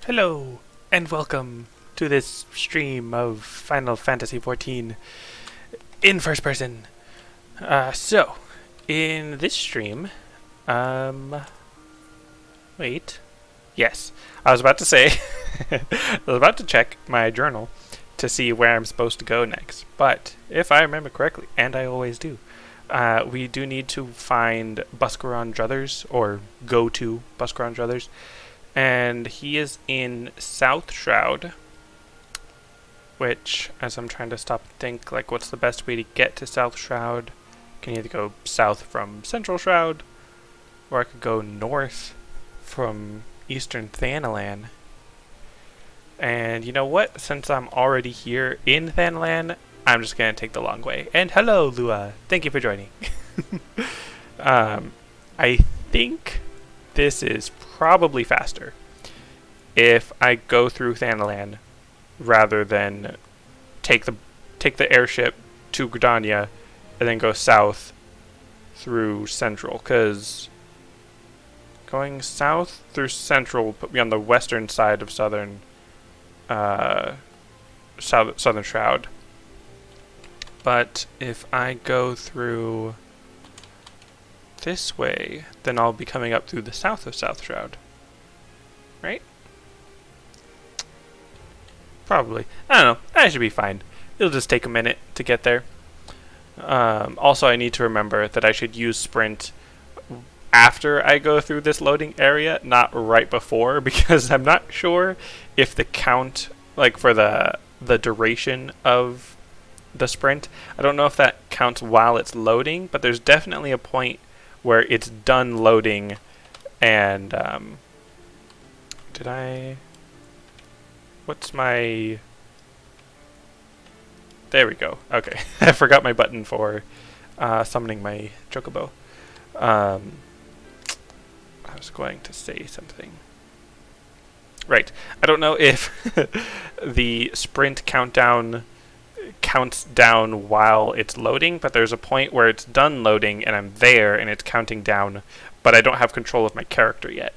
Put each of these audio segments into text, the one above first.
Hello, and welcome to this stream of Final Fantasy XIV in first person. In this stream, wait. Yes, I was about to say, I was about to check my journal to see where I'm supposed to go next. But if I remember correctly, and I always do, we do need to find Buscaron Druthers, or go to Buscaron Druthers. And he is in South Shroud, which, as I'm trying to stop and think, like, what's the best way to get to South Shroud? I can either go south from Central Shroud, or I could go north from Eastern Thanalan. And you know what? Since I'm already here in Thanalan, I'm just going to take the long way. And hello, Lua. Thank you for joining. I think this is probably faster if I go through Thanalan rather than take the airship to Gridania and then go south through Central, because going south through Central will put me on the western side of Southern Shroud. But if I go through this way, then I'll be coming up through the south of South Shroud. Right? Probably. I don't know. That should be fine. It'll just take a minute to get there. Also, I need to remember that I should use sprint after I go through this loading area, not right before, because I'm not sure if the count, like for the duration of the sprint, I don't know if that counts while it's loading, but there's definitely a point where it's done loading, and what's my, there we go. Okay. I forgot my button for summoning my chocobo. I was going to say something. Right. I don't know if the sprint countdown counts down while it's loading, but there's a point where it's done loading and I'm there and it's counting down, but I don't have control of my character yet.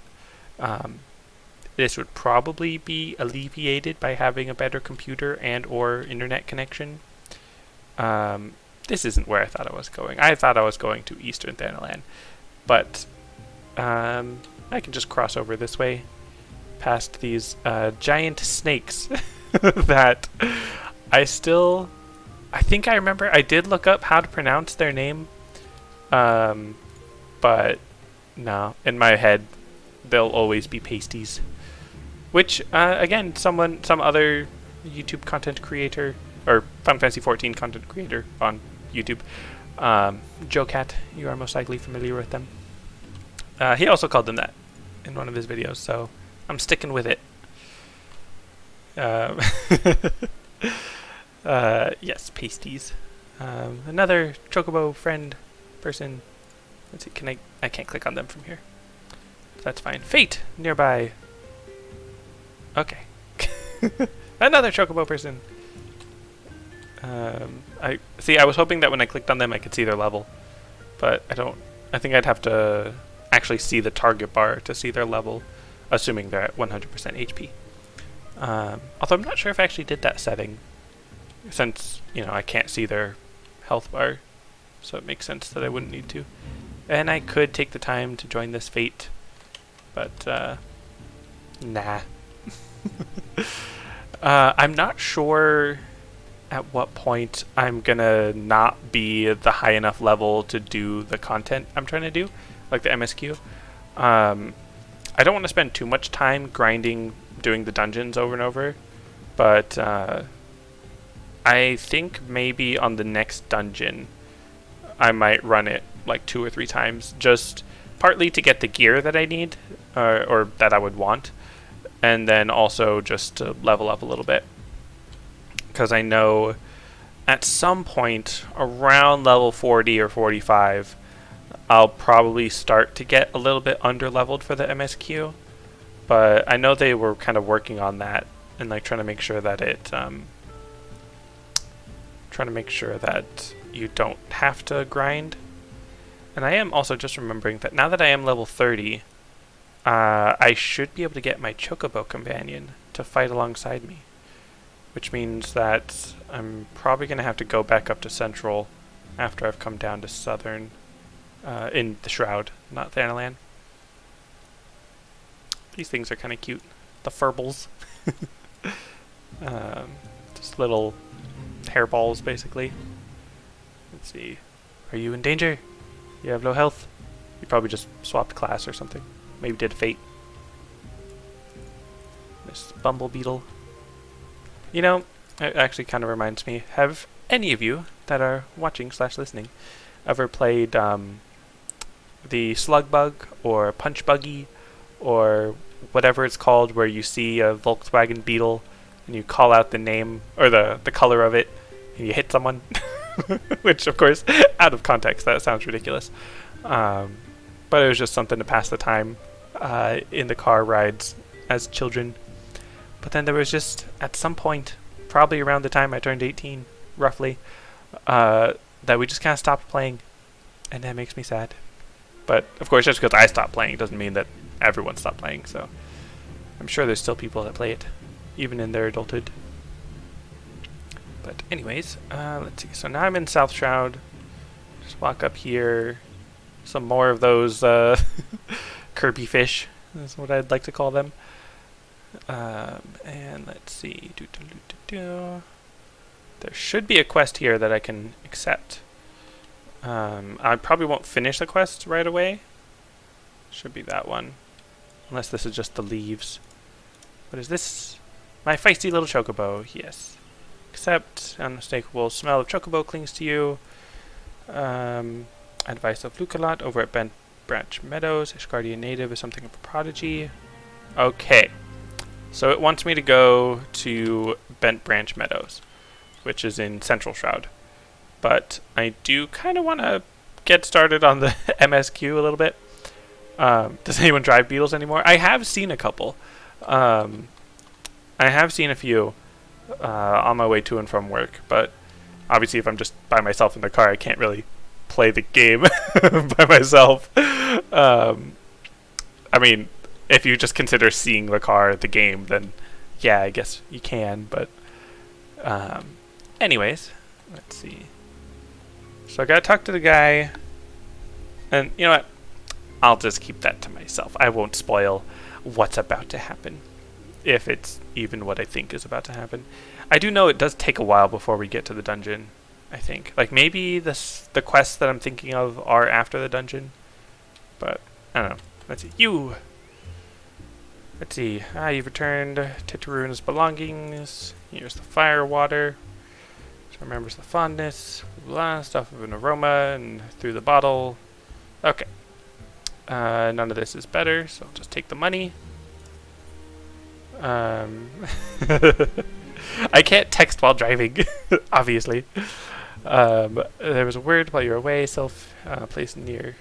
This would probably be alleviated by having a better computer and or internet connection. This isn't where I thought I was going. I thought I was going to Eastern Thanalan, but I can just cross over this way past these giant snakes that I think I remember I did look up how to pronounce their name, but no, in my head they'll always be pasties. Which, again, some other YouTube content creator, or Final Fantasy XIV content creator on YouTube, JoeCat, you are most likely familiar with them. He also called them that in one of his videos, so I'm sticking with it. Yes, pasties. Another chocobo friend person. Let's see, I can't click on them from here. That's fine. Fate nearby. Okay. Another chocobo person. I was hoping that when I clicked on them I could see their level, but I don't. I think I'd have to actually see the target bar to see their level, assuming they're at 100% HP. Although I'm not sure if I actually did that setting, since, I can't see their health bar, so it makes sense that I wouldn't need to. And I could take the time to join this fate, but nah. I'm not sure at what point I'm gonna not be the high enough level to do the content I'm trying to do, like the MSQ. I don't want to spend too much time grinding, doing the dungeons over and over, but I think maybe on the next dungeon I might run it like 2 or 3 times, just partly to get the gear that I need, or that I would want, and then also just to level up a little bit. Because I know at some point around level 40 or 45, I'll probably start to get a little bit under-leveled for the MSQ. But I know they were kind of working on that and like trying to make sure that you don't have to grind. And I am also just remembering that now that I am level 30, I should be able to get my Chocobo companion to fight alongside me, which means that I'm probably going to have to go back up to Central after I've come down to Southern, in the Shroud, not Thanalan. These things are kind of cute. The Furbles. Just little hairballs, basically. Let's see. Are you in danger? You have low health? You probably just swapped class or something. Maybe did Fate. Miss Bumble Beetle. You know, it actually kind of reminds me, have any of you that are watching / listening ever played the Slug Bug or Punch Buggy or whatever it's called, where you see a Volkswagen Beetle and you call out the name or the color of it and you hit someone? Which, of course, out of context, that sounds ridiculous. But it was just something to pass the time in the car rides as children. But then there was just, at some point, probably around the time I turned 18, roughly, that we just kind of stopped playing. And that makes me sad. But, of course, just because I stopped playing doesn't mean that everyone stopped playing. So I'm sure there's still people that play it, even in their adulthood. But anyways, let's see. So now I'm in South Shroud. Just walk up here. Some more of those Kirby fish. That's what I'd like to call them. And let's see. There should be a quest here that I can accept. I probably won't finish the quest right away. Should be that one. Unless this is just the leaves. What is this? My feisty little chocobo. Yes. Accept. Unmistakable smell of chocobo clings to you. Advice of Lukalot over at Bent Branch Meadows. Ishgardian native is something of a prodigy. Okay. So it wants me to go to Bent Branch Meadows, which is in Central Shroud. But I do kind of want to get started on the MSQ a little bit. Does anyone drive beetles anymore? I have seen a couple. I have seen a few on my way to and from work, but obviously if I'm just by myself in the car, I can't really play the game by myself. I mean, if you just consider seeing the car the game, then yeah, I guess you can, but anyways, let's see. So I gotta talk to the guy, and you know what? I'll just keep that to myself. I won't spoil what's about to happen, if it's even what I think is about to happen. I do know it does take a while before we get to the dungeon, I think. Like, maybe the quests that I'm thinking of are after the dungeon, but I don't know. Let's see. Let's see. You've returned Titaruna's belongings. Here's the fire water. So remembers the fondness. Blah, stuff of an aroma and through the bottle. Okay. None of this is better, so I'll just take the money. I can't text while driving, obviously. There was a word while you were away. Place near.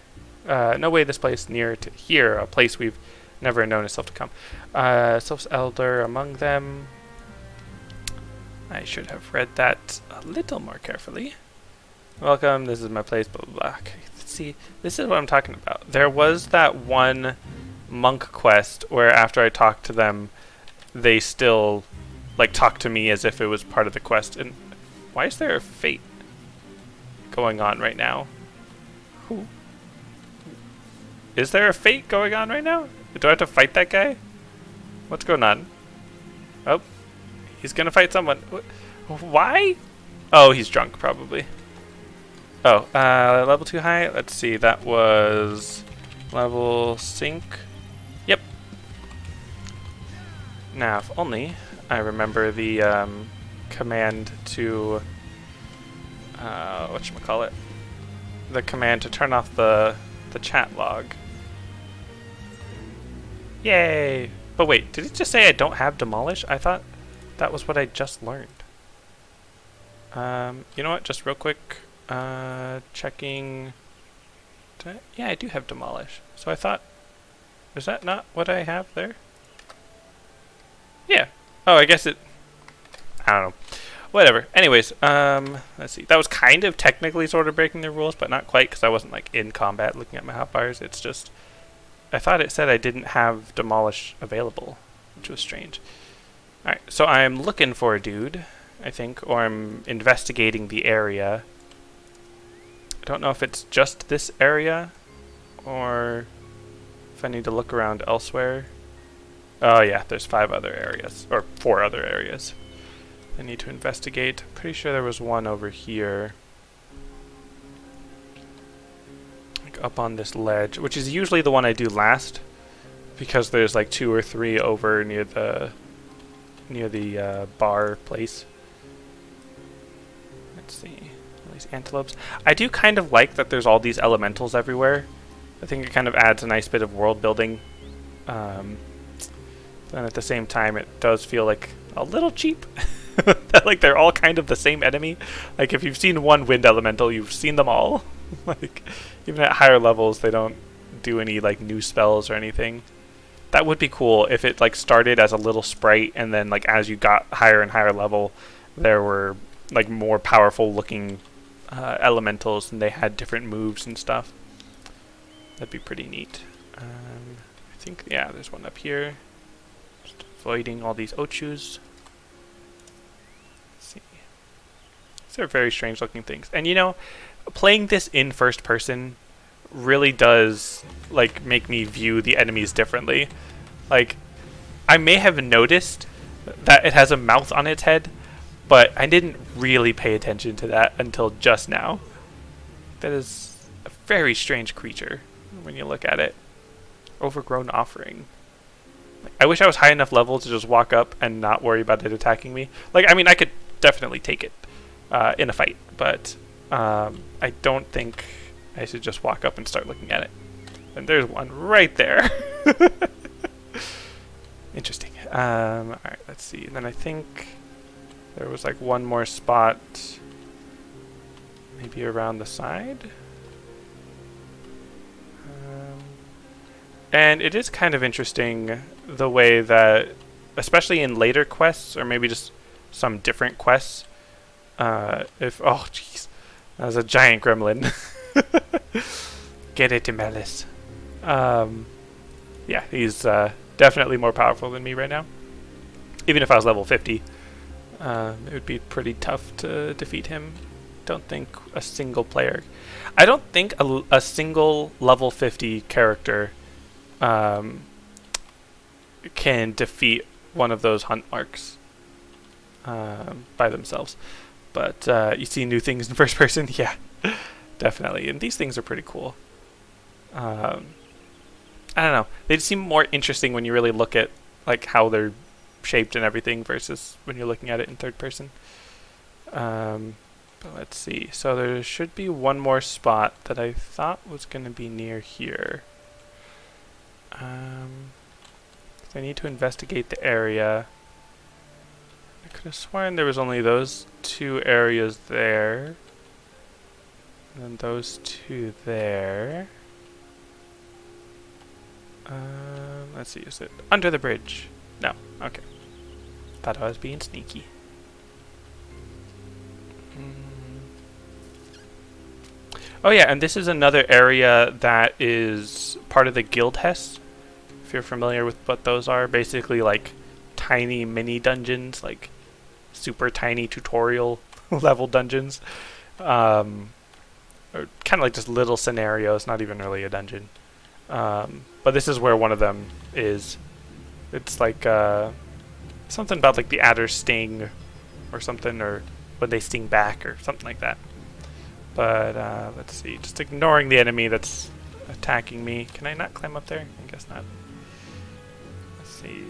No way this place near to here. A place we've never known is self to come. Sylph's elder among them. I should have read that a little more carefully. Welcome, this is my place, blah, blah, blah. Okay, see, this is what I'm talking about. There was that one monk quest where after I talked to them, they still, like, talked to me as if it was part of the quest. And why is there a fate going on right now? Who? Is there a fate going on right now? Do I have to fight that guy? What's going on? Oh, he's gonna fight someone. Why? Oh, he's drunk, probably. Oh, level 2 high. Let's see, that was level sync. Yep. Now, if only I remember the command to whatchamacallit? The command to turn off the chat log. Yay! But wait, did it just say I don't have demolish? I thought that was what I just learned. You know what? Just real quick. Checking. Yeah, I do have demolish. So I thought, is that not what I have there? Yeah. Oh, I guess it. I don't know. Whatever. Anyways, let's see. That was kind of technically sort of breaking the rules, but not quite because I wasn't like in combat looking at my hotbars. It's just I thought it said I didn't have demolish available, which was strange. Alright, so I'm looking for a dude, I think, or I'm investigating the area. I don't know if it's just this area, or if I need to look around elsewhere. Oh yeah, there's 5 other areas, or 4 other areas I need to investigate. Pretty sure there was one over here. Like up on this ledge, which is usually the one I do last, because there's like 2 or 3 over near the bar place. Let's see. All these antelopes. I do kind of like that there's all these elementals everywhere. I think it kind of adds a nice bit of world building. And at the same time, it does feel like a little cheap. Like they're all kind of the same enemy. Like if you've seen one wind elemental, you've seen them all. Like even at higher levels, they don't do any like new spells or anything. That would be cool if it like started as a little sprite, and then like as you got higher and higher level, there were like more powerful looking elementals, and they had different moves and stuff. That'd be pretty neat. I think, yeah, there's one up here. Just avoiding all these Ochus. Let's see. These are very strange looking things. And you know, playing this in first person really does like make me view the enemies differently. Like, I may have noticed that it has a mouth on its head, but I didn't really pay attention to that until just now. That is a very strange creature when you look at it. Overgrown offering. I wish I was high enough level to just walk up and not worry about it attacking me. Like, I mean, I could definitely take it in a fight, but I don't think I should just walk up and start looking at it. And there's one right there. Interesting. Alright, let's see. And then I think there was like one more spot maybe around the side. And it is kind of interesting the way that, especially in later quests, or maybe just some different quests, oh jeez, that was a giant gremlin. Get it, Malice. Yeah, he's definitely more powerful than me right now. Even if I was level 50, it would be pretty tough to defeat him. Don't think a single player. I don't think a single level 50 character can defeat one of those hunt marks by themselves. But you see new things in first person? Yeah, definitely. And these things are pretty cool. I don't know. They seem more interesting when you really look at like how they're shaped and everything versus when you're looking at it in third person. But let's see. So there should be one more spot that I thought was going to be near here. I need to investigate the area. I could have sworn there was only those 2 areas there. And then those 2 there. Let's see, is it under the bridge? No, okay. Thought I was being sneaky. Oh yeah, and this is another area that is part of the Guild Hess. If you're familiar with what those are, basically like tiny mini dungeons, like super tiny tutorial level dungeons. Or kind of like just little scenarios, not even really a dungeon. But this is where one of them is. It's like something about like the adder sting or something, or when they sting back or something like that. But let's see, just ignoring the enemy that's attacking me. Can I not climb up there? I guess not. Let's see.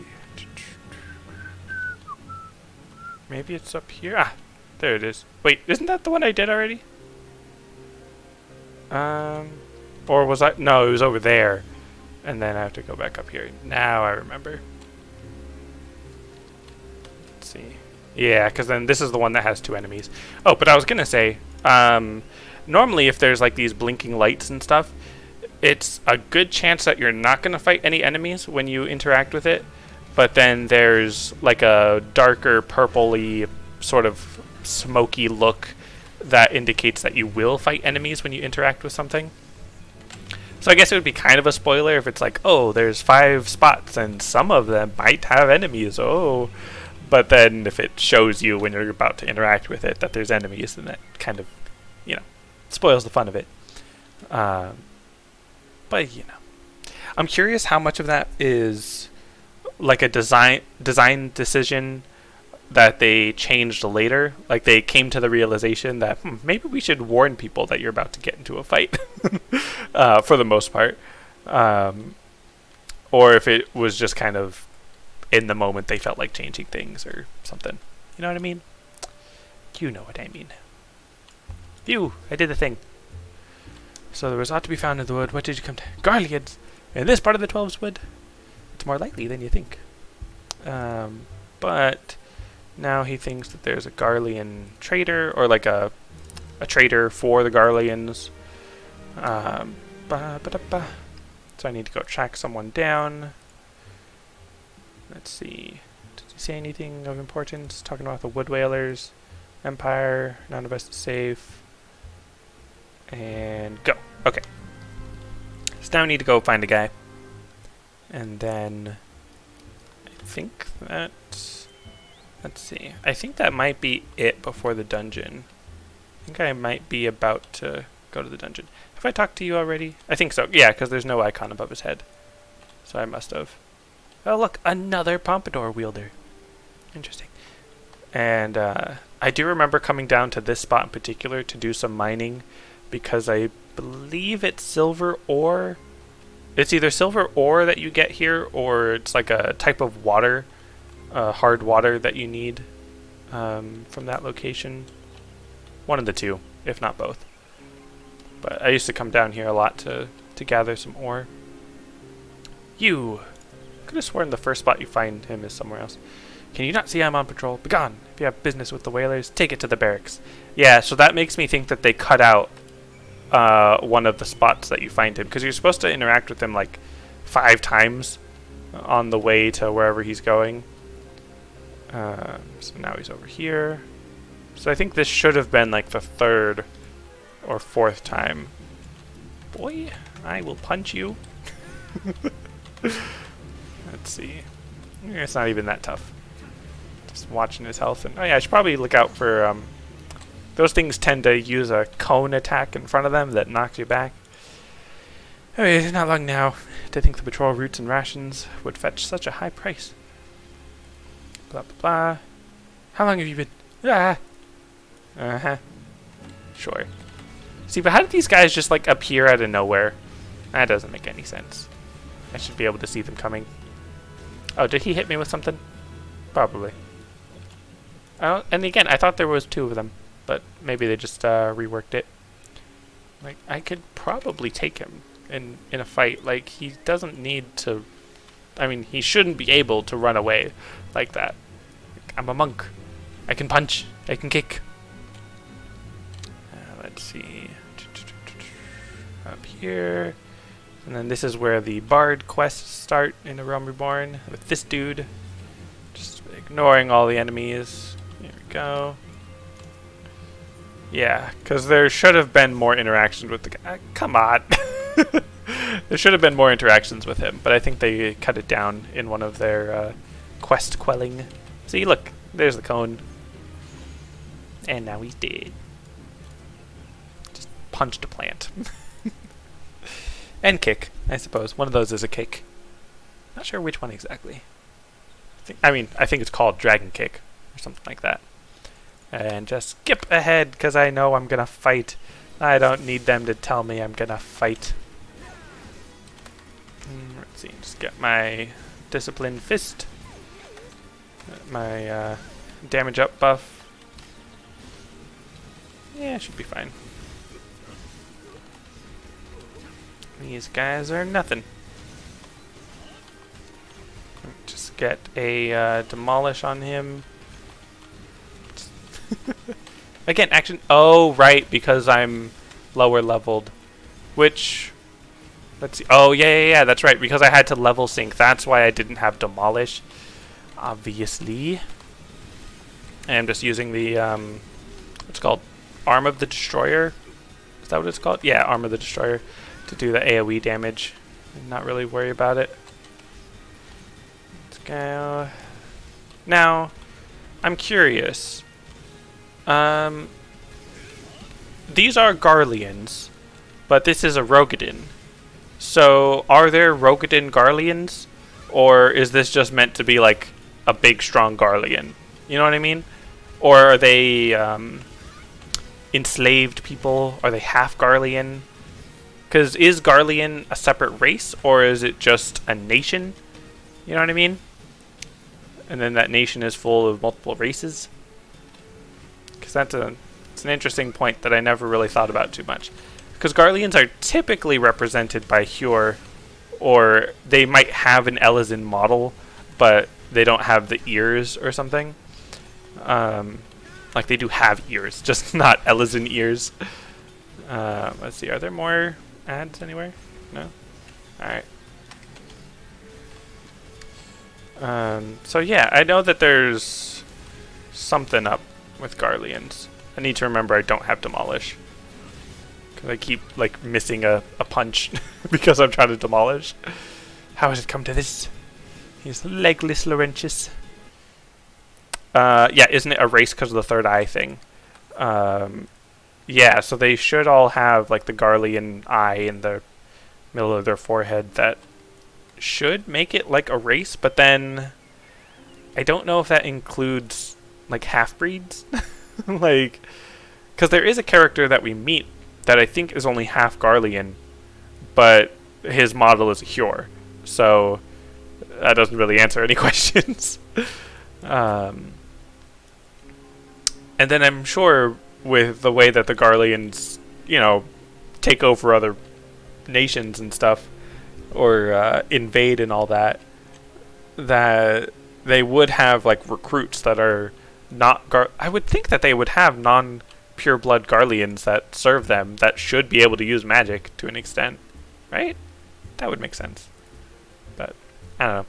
Maybe it's up here. Ah, there it is. Wait, isn't that the one I did already? Or was I? No, it was over there. And then I have to go back up here. Now I remember. Let's see. Yeah, because then this is the one that has 2 enemies. Oh, but I was going to say, normally if there's like these blinking lights and stuff, it's a good chance that you're not going to fight any enemies when you interact with it. But then there's like a darker purpley sort of smoky look that indicates that you will fight enemies when you interact with something. So I guess it would be kind of a spoiler if it's like, oh, there's 5 spots and some of them might have enemies. Oh, but then if it shows you when you're about to interact with it that there's enemies, then that kind of, spoils the fun of it. But I'm curious how much of that is like a design decision that they changed later. Like they came to the realization that maybe we should warn people that you're about to get into a fight, for the most part, or if it was just kind of in the moment they felt like changing things or something. You know what I mean? You know what I mean. Phew, I did the thing. So there was ought to be found in the wood. What did you come to? Garleans! In this part of the 12's wood? It's more likely than you think. But now he thinks that there's a Garlean trader, or like a trader for the Garleans. So I need to go track someone down. Let's see. Did you say anything of importance? Talking about the Wood Whalers, Empire, none of us is safe. And go. Okay. So now we need to go find a guy. And then I think that, let's see. I think that might be it before the dungeon. I think I might be about to go to the dungeon. Have I talked to you already? I think so. Yeah, because there's no icon above his head. So I must have. Oh, look, another pompadour wielder. Interesting. And I do remember coming down to this spot in particular to do some mining, because I believe it's silver ore. It's either silver ore that you get here, or it's like a type of water, hard water that you need from that location. One of the two, if not both. But I used to come down here a lot to gather some ore. You! Could have sworn the first spot you find him is somewhere else. Can you not see I'm on patrol? Begone! If you have business with the whalers, take it to the barracks. Yeah, so that makes me think that they cut out one of the spots that you find him, because you're supposed to interact with him like 5 times on the way to wherever he's going. So now he's over here. So I think this should have been like the 3rd or 4th time. Boy, I will punch you. Let's see. It's not even that tough. Just watching his health. And oh yeah, I should probably look out for those things tend to use a cone attack in front of them that knocks you back. Oh, it's not long now to think the patrol routes and rations would fetch such a high price. Blah, blah, blah. How long have you been? Ah! Uh-huh. Sure. See, but how did these guys just, like, appear out of nowhere? That doesn't make any sense. I should be able to see them coming. Oh, did he hit me with something? Probably. Oh, and again, I thought there was 2 of them. But maybe they just reworked it. Like, I could probably take him in a fight. Like, he doesn't need to... I mean, he shouldn't be able to run away like that. Like, I'm a monk. I can punch. I can kick. Let's see. Up here. And then this is where the Bard quests start in A Realm Reborn. With this dude. Just ignoring all the enemies. Here we go. Yeah, because there should have been more interactions with the guy. Come on. There should have been more interactions with him, but I think they cut it down in one of their quest quelling. See, look, there's the cone. And now he's dead. Just punched a plant. And kick, I suppose. One of those is a kick. Not sure which one exactly. I think it's called Dragon Kick or something like that. And just skip ahead, because I know I'm going to fight. I don't need them to tell me I'm going to fight. Let's see, just get my Discipline Fist. My damage up buff. Yeah, should be fine. These guys are nothing. Just get a demolish on him. Again, action. Oh, right, because I'm lower leveled. Which, let's see. Oh, yeah, that's right, because I had to level sync. That's why I didn't have demolish. Obviously. And I'm just using the, what's it called? Arm of the Destroyer? Is that what it's called? Yeah, Arm of the Destroyer. to do the AoE damage and not really worry about it. Let's go. Now, I'm curious. These are Garleans, but this is a Rogadin. So, are there Rogadin Garleans? Or is this just meant to be like a big, strong Garlean? You know what I mean? Or are they enslaved people? Are they half Garlean? Because is Garlean a separate race, or is it just a nation? You know what I mean? And then that nation is full of multiple races? Because it's an interesting point that I never really thought about too much. Because Garleans are typically represented by Hure, or they might have an Elysin model, but they don't have the ears or something. Like they do have ears, just not Elysin ears. Let's see, are there more ads anywhere? No? Alright. So yeah, I know that there's something up with Garleans. I need to remember I don't have Demolish. Because I keep like missing a punch because I'm trying to demolish. How has it come to this? He's legless Laurentius. Yeah, isn't it a race because of the third eye thing? Yeah, so they should all have like the Garlean eye in the middle of their forehead that should make it like a race, but then I don't know if that includes like half-breeds. Like, because there is a character that we meet that I think is only half Garlean, but his model is a Hure, so that doesn't really answer any questions. And then I'm sure with the way that the Garleans, you know, take over other nations and stuff, or invade and all that, that they would have like recruits that are not I would think that they would have non-pure blood Garleans that serve them that should be able to use magic to an extent, right? That would make sense. But I don't know.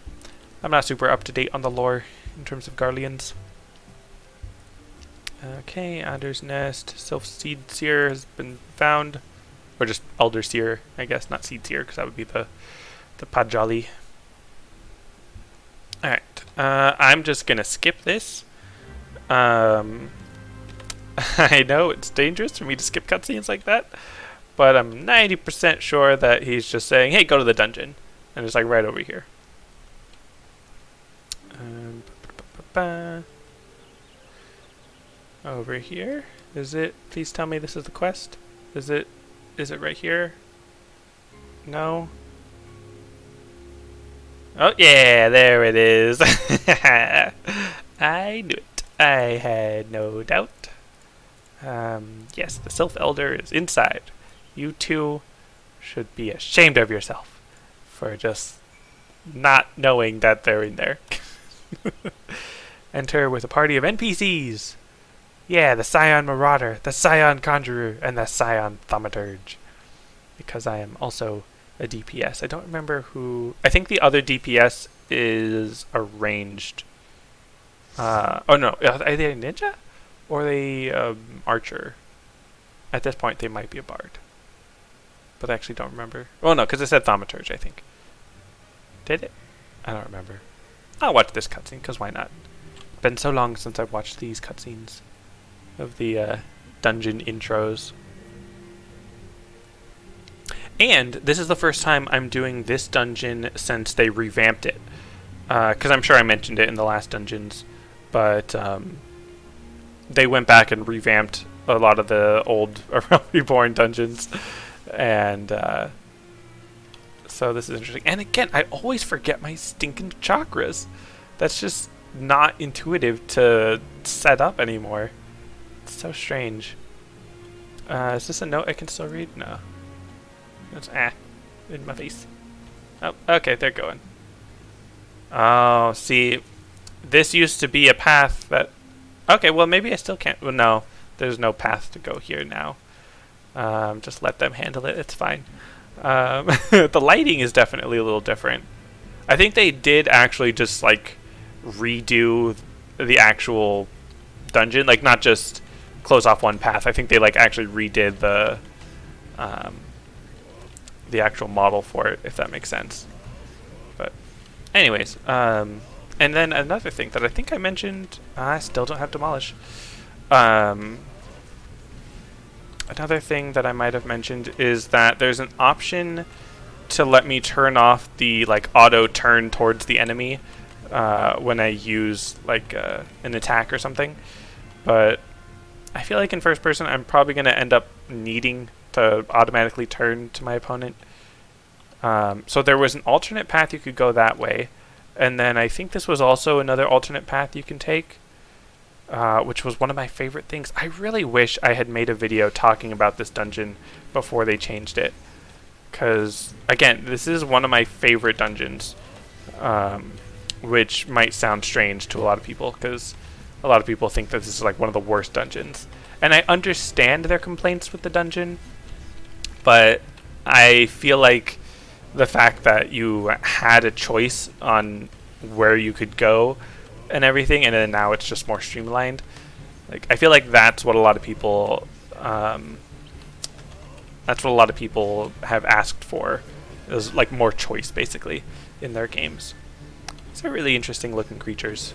I'm not super up to date on the lore in terms of Garleans. Okay, Adder's Nest, Sylph Seed Seer has been found. Or just Elder Seer, I guess, not Seed Seer, because that would be the Pajali. Alright, I'm just gonna skip this. I know it's dangerous for me to skip cutscenes like that, but I'm 90% sure that he's just saying, hey, go to the dungeon. And it's like right over here. Over here? Is it? Please tell me this is the quest. Is it right here? No? Oh yeah, there it is. I knew it. I had no doubt. Yes, the Sylph Elder is inside. You two should be ashamed of yourself for just not knowing that they're in there. Enter with a party of NPCs. Yeah, the Scion Marauder, the Scion Conjurer, and the Scion Thaumaturge. Because I am also a DPS. I don't remember who... I think the other DPS is a ranged... oh no, are they a ninja? Or are they archer? At this point they might be a bard. But I actually don't remember. Oh no, because it said Thaumaturge, I think. Did it? I don't remember. I'll watch this cutscene, because why not? Been so long since I've watched these cutscenes of the dungeon intros. And this is the first time I'm doing this dungeon since they revamped it. Because I'm sure I mentioned it in the last dungeons. But they went back and revamped a lot of the old Realm Reborn dungeons. And so this is interesting. And again, I always forget my stinking chakras. That's just not intuitive to set up anymore. It's so strange. Is this a note I can still read? No. It's in my face. Oh, okay, they're going. Oh, see, this used to be a path that... Okay, well, maybe I still can't... Well, no, there's no path to go here now. Just let them handle it. It's fine. The lighting is definitely a little different. I think they did actually just, like, redo the actual dungeon. Like, not just close off one path. I think they, like, actually redid the actual model for it, if that makes sense. But anyways, and then another thing that I think I mentioned, I still don't have demolish. Another thing that I might have mentioned is that there's an option to let me turn off the like auto turn towards the enemy when I use like an attack or something. But I feel like in first person I'm probably going to end up needing to automatically turn to my opponent. So there was an alternate path you could go that way, and then I think this was also another alternate path you can take, which was one of my favorite things. I really wish I had made a video talking about this dungeon before they changed it, because again, this is one of my favorite dungeons, which might sound strange to a lot of people, because a lot of people think that this is like one of the worst dungeons, and I understand their complaints with the dungeon, but I feel like the fact that you had a choice on where you could go and everything, and then now it's just more streamlined. Like, I feel like that's what a lot of people have asked for, is like more choice basically in their games. These are really interesting looking creatures.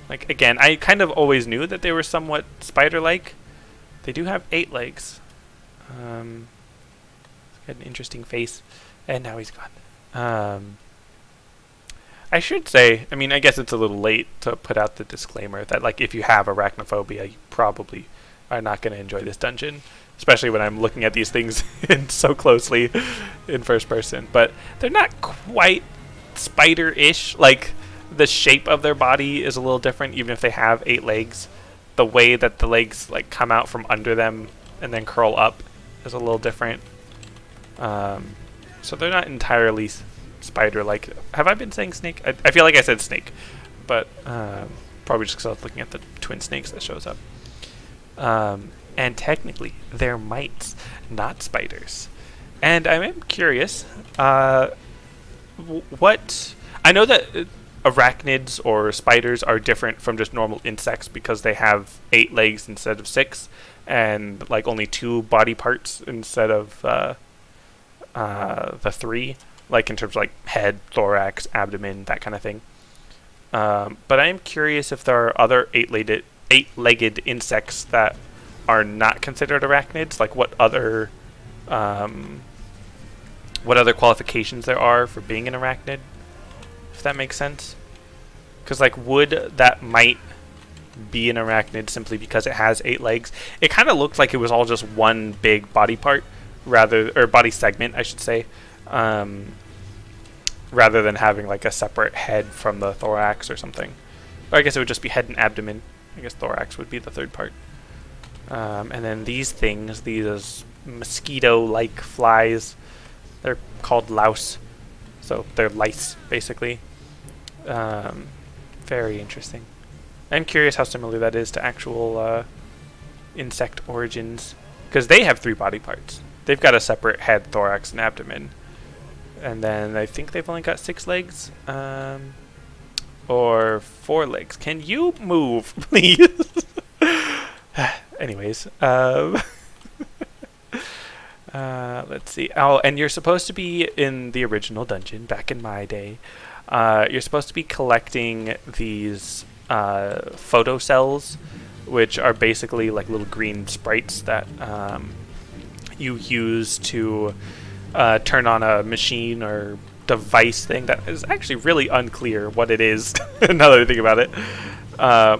Like, again, I kind of always knew that they were somewhat spider-like. They do have 8 legs. Got an interesting face, and now he's gone. I should say, I mean, I guess it's a little late to put out the disclaimer that, like, if you have arachnophobia, you probably are not going to enjoy this dungeon, especially when I'm looking at these things in so closely in first person. But they're not quite spider-ish. Like, the shape of their body is a little different, even if they have 8 legs. The way that the legs, like, come out from under them and then curl up is a little different. So they're not entirely spider-like. Have I been saying snake? I feel like I said snake, but probably just because I was looking at the twin snakes that shows up. And technically, they're mites, not spiders. And I'm curious, what... I know that arachnids or spiders are different from just normal insects because they have 8 legs instead of 6, and like only 2 body parts instead of the 3, like in terms of like head, thorax, abdomen, that kind of thing. But I am curious if there are other 8-legged insects that are not considered arachnids, like what other qualifications there are for being an arachnid, if that makes sense. Because like, would that might be an arachnid simply because it has 8 legs? It kind of looked like it was all just one big body part, or body segment, I should say, rather than having like a separate head from the thorax or something. Or I guess it would just be head and abdomen. I guess thorax would be the third part. And then these things, these mosquito-like flies, they're called louse. So they're lice, basically. Very interesting. I'm curious how similar that is to actual insect origins, because they have 3 body parts. They've got a separate head, thorax, and abdomen. And then I think they've only got 6 legs. Or 4 legs. Can you move, please? Anyways. Let's see. Oh, and you're supposed to be in the original dungeon, back in my day. You're supposed to be collecting these photo cells, which are basically like little green sprites that you use to turn on a machine or device thing that is actually really unclear what it is. Now that I think about it.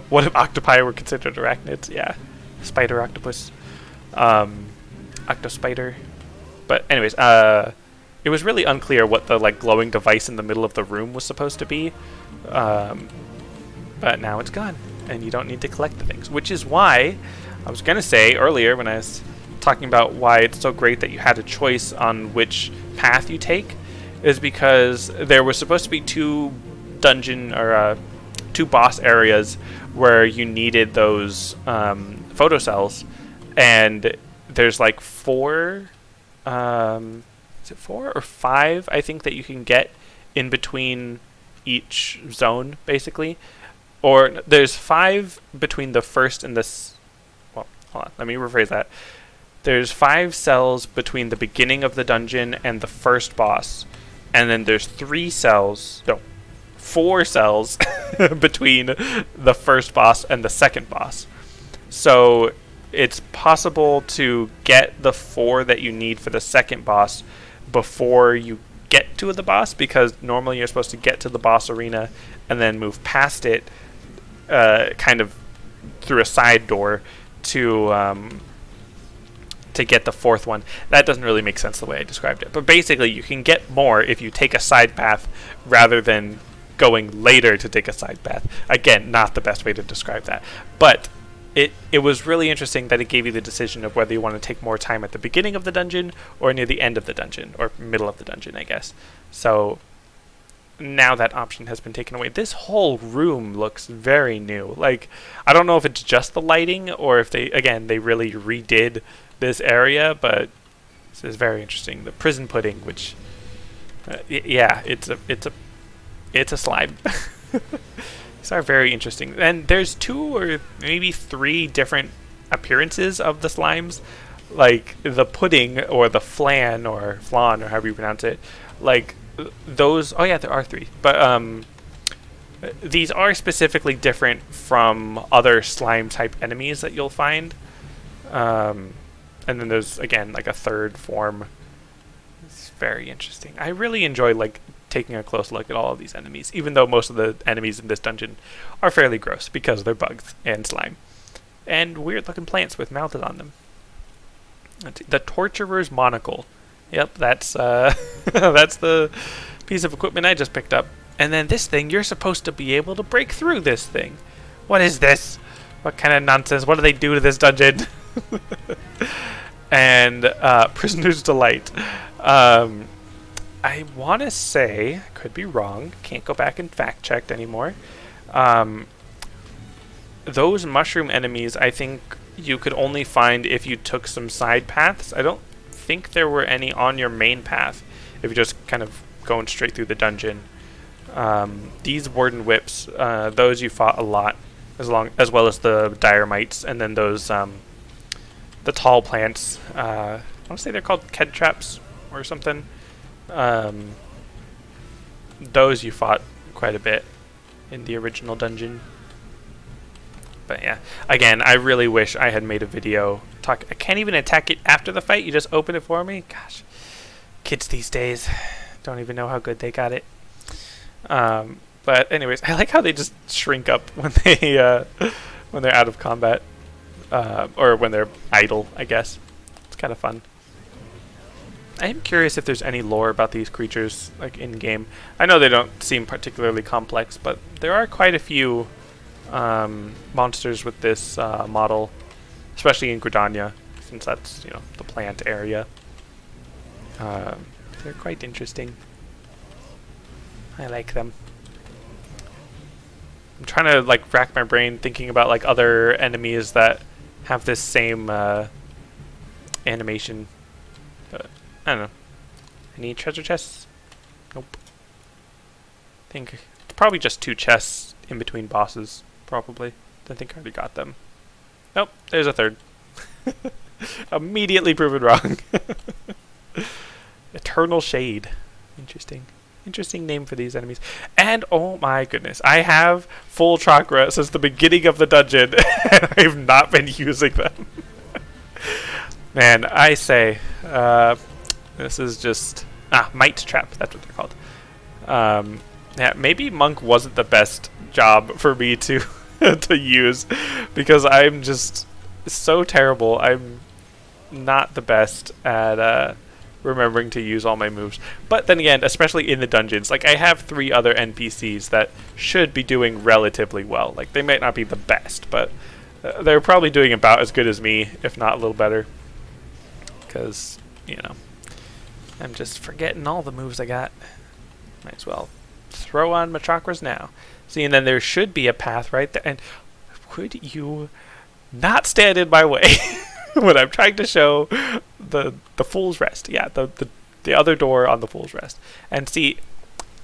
What if octopi were considered arachnids? Yeah. Spider octopus. Octospider. But anyways, it was really unclear what the like glowing device in the middle of the room was supposed to be. But now it's gone, and you don't need to collect the things. Which is why I was going to say earlier when I was talking about why it's so great that you had a choice on which path you take, is because there was supposed to be 2 dungeon or 2 boss areas where you needed those photo cells, and there's like 4, is it 4 or 5, I think, that you can get in between each zone, basically. Or there's 5 between the first and well, hold on, let me rephrase that. there's 5 cells between the beginning of the dungeon and the first boss, and then there's 4 cells between the first boss and the second boss. So it's possible to get the 4 that you need for the second boss before you get to the boss, because normally you're supposed to get to the boss arena and then move past it kind of through a side door to get the 4th one. That doesn't really make sense the way I described it, but basically you can get more if you take a side path rather than going later to take a side path. Again, not the best way to describe that, but it was really interesting that it gave you the decision of whether you want to take more time at the beginning of the dungeon or near the end of the dungeon, or middle of the dungeon, I guess. So now that option has been taken away. This whole room looks very new. Like, I don't know if it's just the lighting or if they really redid this area, but this is very interesting. The prison pudding, which yeah, it's a slime. These are very interesting. And there's 2 or maybe 3 different appearances of the slimes. Like the pudding or the flan or flan or however you pronounce it. Like those, oh yeah, there are 3. But these are specifically different from other slime type enemies that you'll find. And then there's, again, like a 3rd form. It's very interesting. I really enjoy like taking a close look at all of these enemies, even though most of the enemies in this dungeon are fairly gross because they're bugs and slime and weird looking plants with mouths on them. The Torturer's Monocle. Yep, that's that's the piece of equipment I just picked up. And then this thing, you're supposed to be able to break through this thing. What is this? What kind of nonsense? What do they do to this dungeon? And Prisoner's Delight. I want to say, could be wrong, can't go back and fact check anymore. Those mushroom enemies, I think you could only find if you took some side paths. I don't think there were any on your main path if you're just kind of going straight through the dungeon. These Warden Whips, those you fought a lot, as well as the Diormites, and then those the tall plants. I want to say they're called Ked Traps or something. Those you fought quite a bit in the original dungeon. But yeah, again, I really wish I had made a video I can't even attack it after the fight. You just open it for me. Gosh, kids these days don't even know how good they got it. But anyways, I like how they just shrink up when they're out of combat, or when they're idle, I guess. It's kind of fun. I am curious if there's any lore about these creatures, like in game. I know they don't seem particularly complex, but there are quite a few monsters with this model, especially in Gridania, since that's, you know, the plant area. They're quite interesting. I like them. I'm trying to like rack my brain thinking about like other enemies that have this same animation. But I don't know. Any treasure chests? Nope. I think it's probably just 2 chests in between bosses. Probably. I think I already got them. Nope, there's a 3rd. Immediately proven wrong. Eternal Shade. Interesting. Interesting name for these enemies. And oh my goodness, I have full chakra since the beginning of the dungeon, and I have not been using them. Man, I say, this is just Mite Trap. That's what they're called. Yeah, maybe Monk wasn't the best job for me to to use, because I'm just so terrible. I'm not the best at remembering to use all my moves. But then again, especially in the dungeons, like I have 3 other NPCs that should be doing relatively well. Like they might not be the best, but they're probably doing about as good as me, if not a little better. Because, you know, I'm just forgetting all the moves I got. Might as well throw on my chakras now. See, and then there should be a path right there. And would you not stand in my way when I'm trying to show the Fool's Rest? Yeah, the other door on the Fool's Rest. And see,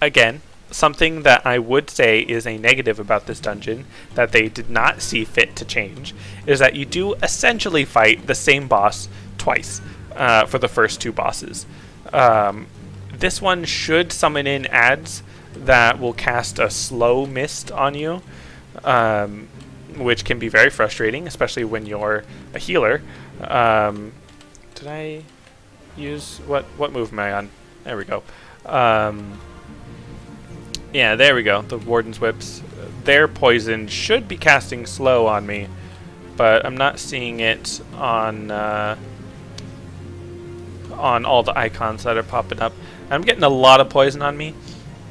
again, something that I would say is a negative about this dungeon that they did not see fit to change is that you do essentially fight the same boss twice for the first two bosses. This one should summon in adds that will cast a slow mist on you, which can be very frustrating, especially when you're a healer. Did I use what move am I on? There we go. Yeah, there we go. The Warden's Whips. Their poison should be casting slow on me, but I'm not seeing it on all the icons that are popping up. I'm getting a lot of poison on me,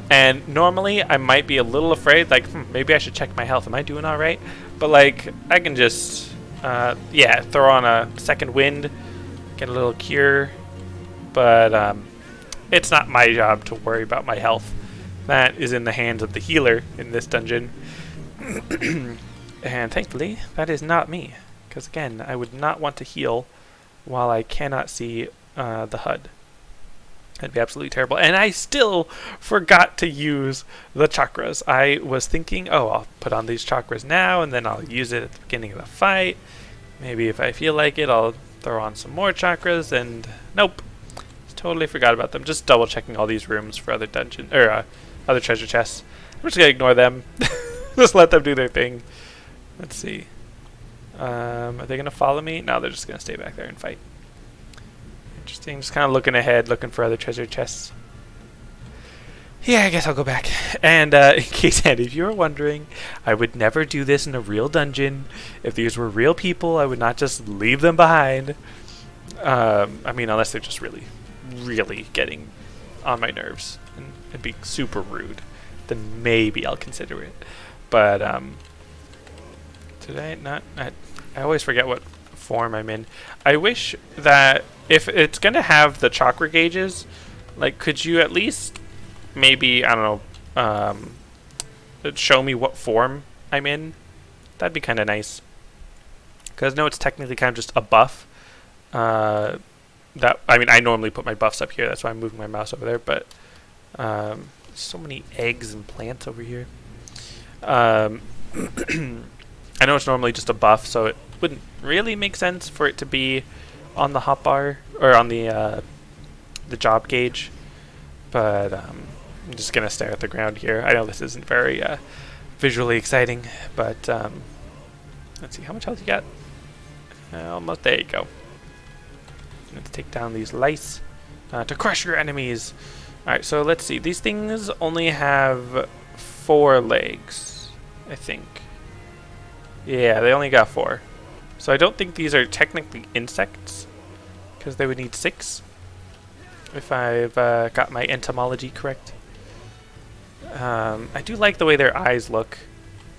and normally I might be a little afraid, like, maybe I should check my health. Am I doing all right? But like, I can just, yeah, throw on a second wind, get a little cure, but it's not my job to worry about my health. That is in the hands of the healer in this dungeon. And thankfully, that is not me. Because again, I would not want to heal while I cannot see the HUD. That'd be absolutely terrible. And I still forgot to use the chakras. I was thinking, oh, I'll put on these chakras now, and then I'll use it at the beginning of the fight. Maybe if I feel like it, I'll throw on some more chakras, and nope. Totally forgot about them. Just double checking all these rooms for other dungeon or other treasure chests. I'm just gonna ignore them. Just let them do their thing. Let's see. Are they gonna follow me? No, they're just gonna stay back there and fight. Interesting. Just kind of looking ahead, looking for other treasure chests. Yeah, I guess I'll go back. And in case any of you are wondering, I would never do this in a real dungeon. If these were real people, I would not just leave them behind. I mean, unless they're just really getting on my nerves and being super rude, then maybe I'll consider it. But did I not? I always forget what form I'm in. I wish that if it's gonna have the chakra gauges, like, could you at least maybe, I don't know, show me what form I'm in? That'd be kind of nice. Because I know it's technically kind of just a buff. That, I mean, I normally put my buffs up here, that's why I'm moving my mouse over there, but so many eggs and plants over here. I know it's normally just a buff, so it wouldn't really make sense for it to be on the hotbar, or on the job gauge, but I'm just going to stare at the ground here. I know this isn't very visually exciting, but let's see, how much health you got? Almost, there you go. Let's take down these lice to crush your enemies. Alright, so let's see. These things only have 4 legs, I think. Yeah, they only got 4. So I don't think these are technically insects, because they would need 6, if I've got my entomology correct. I do like the way their eyes look.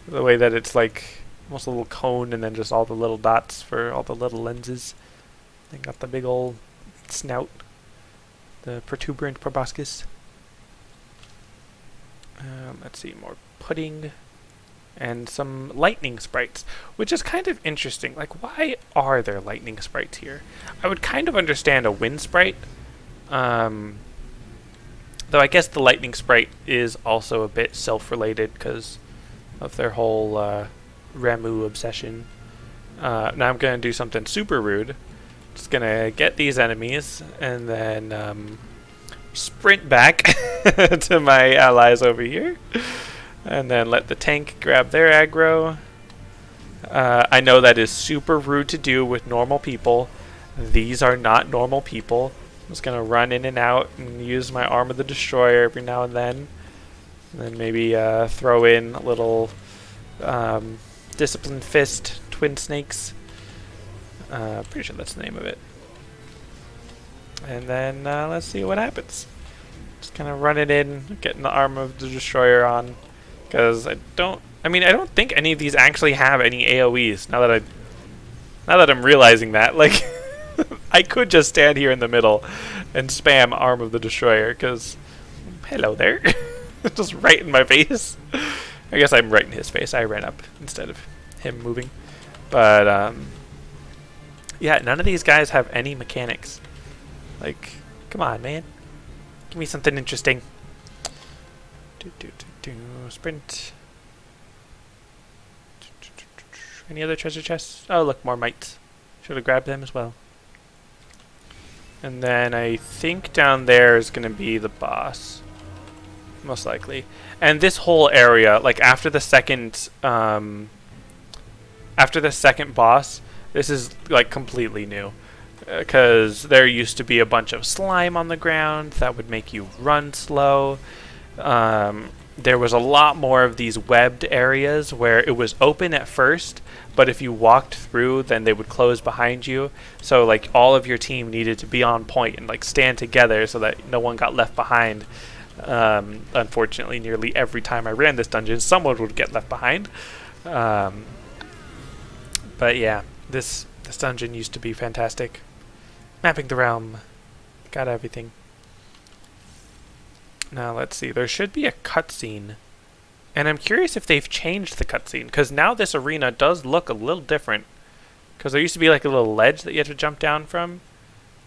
The way that it's like almost a little cone and then just all the little dots for all the little lenses. They got the big old snout, the protuberant proboscis. Let's see, more pudding, and some lightning sprites, which is kind of interesting. Like, why are there lightning sprites here? I would kind of understand a wind sprite, though I guess the lightning sprite is also a bit self-related because of their whole Ramu obsession. Now I'm going to do something super rude. Just gonna get these enemies and then sprint back to my allies over here, and then let the tank grab their aggro. I know that is super rude to do with normal people. These are not normal people. I'm just gonna run in and out and use my Arm of the Destroyer every now and then maybe throw in a little Disciplined Fist, Twin Snakes. Pretty sure that's the name of it. And then let's see what happens. Just kind of run it in, getting the Arm of the Destroyer on, because I don't think any of these actually have any AoEs. Now that I'm realizing that, like, I could just stand here in the middle and spam Arm of the Destroyer, because hello there, just right in my face. I guess I'm right in his face. I ran up instead of him moving, but yeah, none of these guys have any mechanics. Like, come on, man. Give me something interesting. Sprint. Any other treasure chests? Oh, look, more mites. Should have grabbed them as well. And then I think down there is going to be the boss. Most likely. And this whole area, like after the second boss, this is like completely new. Because there used to be a bunch of slime on the ground that would make you run slow. There was a lot more of these webbed areas where it was open at first, but if you walked through, then they would close behind you. So like all of your team needed to be on point and like stand together so that no one got left behind. Unfortunately, nearly every time I ran this dungeon, someone would get left behind. But yeah, this dungeon used to be fantastic. Mapping the realm. Got everything. Now let's see. There should be a cutscene. And I'm curious if they've changed the cutscene. Because now this arena does look a little different. Because there used to be like a little ledge that you had to jump down from.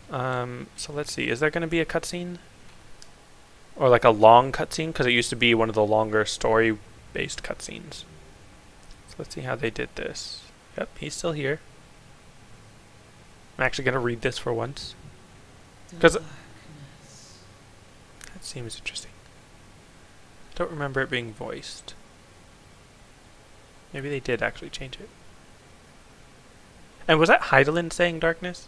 So let's see. Is there going to be a cutscene? Or like a long cutscene? Because it used to be one of the longer story-based cutscenes. So let's see how they did this. Yep, he's still here. I'm actually going to read this for once. Because that seems interesting. Don't remember it being voiced. Maybe they did actually change it. And was that Heidelin saying darkness?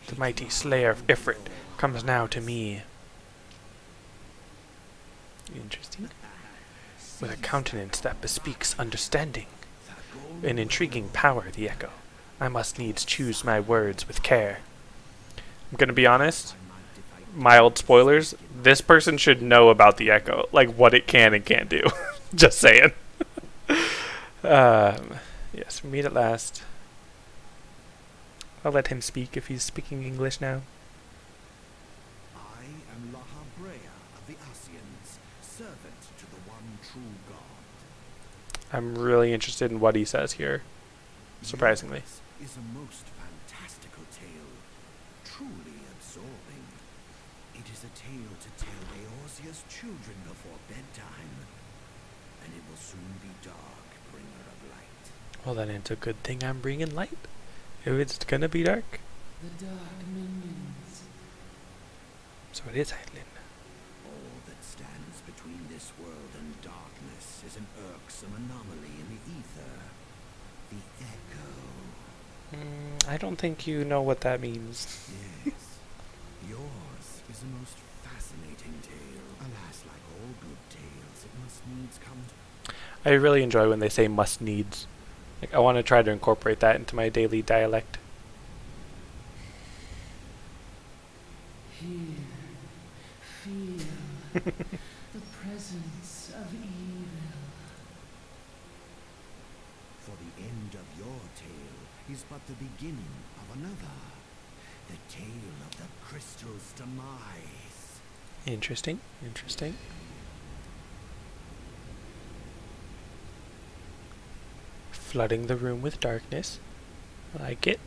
The mighty slayer of Ifrit comes now to me. Interesting. With a countenance that bespeaks understanding. An intriguing power, the echo. I must needs choose my words with care. I'm gonna be honest. Mild spoilers. This person should know about the echo. Like what it can and can't do. Just saying. Yes, we meet at last. I'll let him speak if he's speaking English now. I am Lahabrea of the Asians, servant to the one true God. I'm really interested in what he says here. Surprisingly. This is a most fantastical tale, truly absorbing. It is a tale to tell Eorzea's children before bedtime, and it will soon be dark, bringer of light. Well, then it's a good thing I'm bringing light. If it's gonna be dark. The dark minions. So it is Heidelin. All that stands between this world and darkness is an irksome anomaly in the ether. The echo. I don't think you know what that means. Yes, yours is a most fascinating tale. Alas, like all good tales, it must needs come to... I really enjoy when they say must needs. Like I want to try to incorporate that into my daily dialect. Here, feel the presence of evil. For the end of your tale is but the beginning of another. The tale of the crystal's demise. Interesting. Interesting. Flooding the room with darkness. I like it.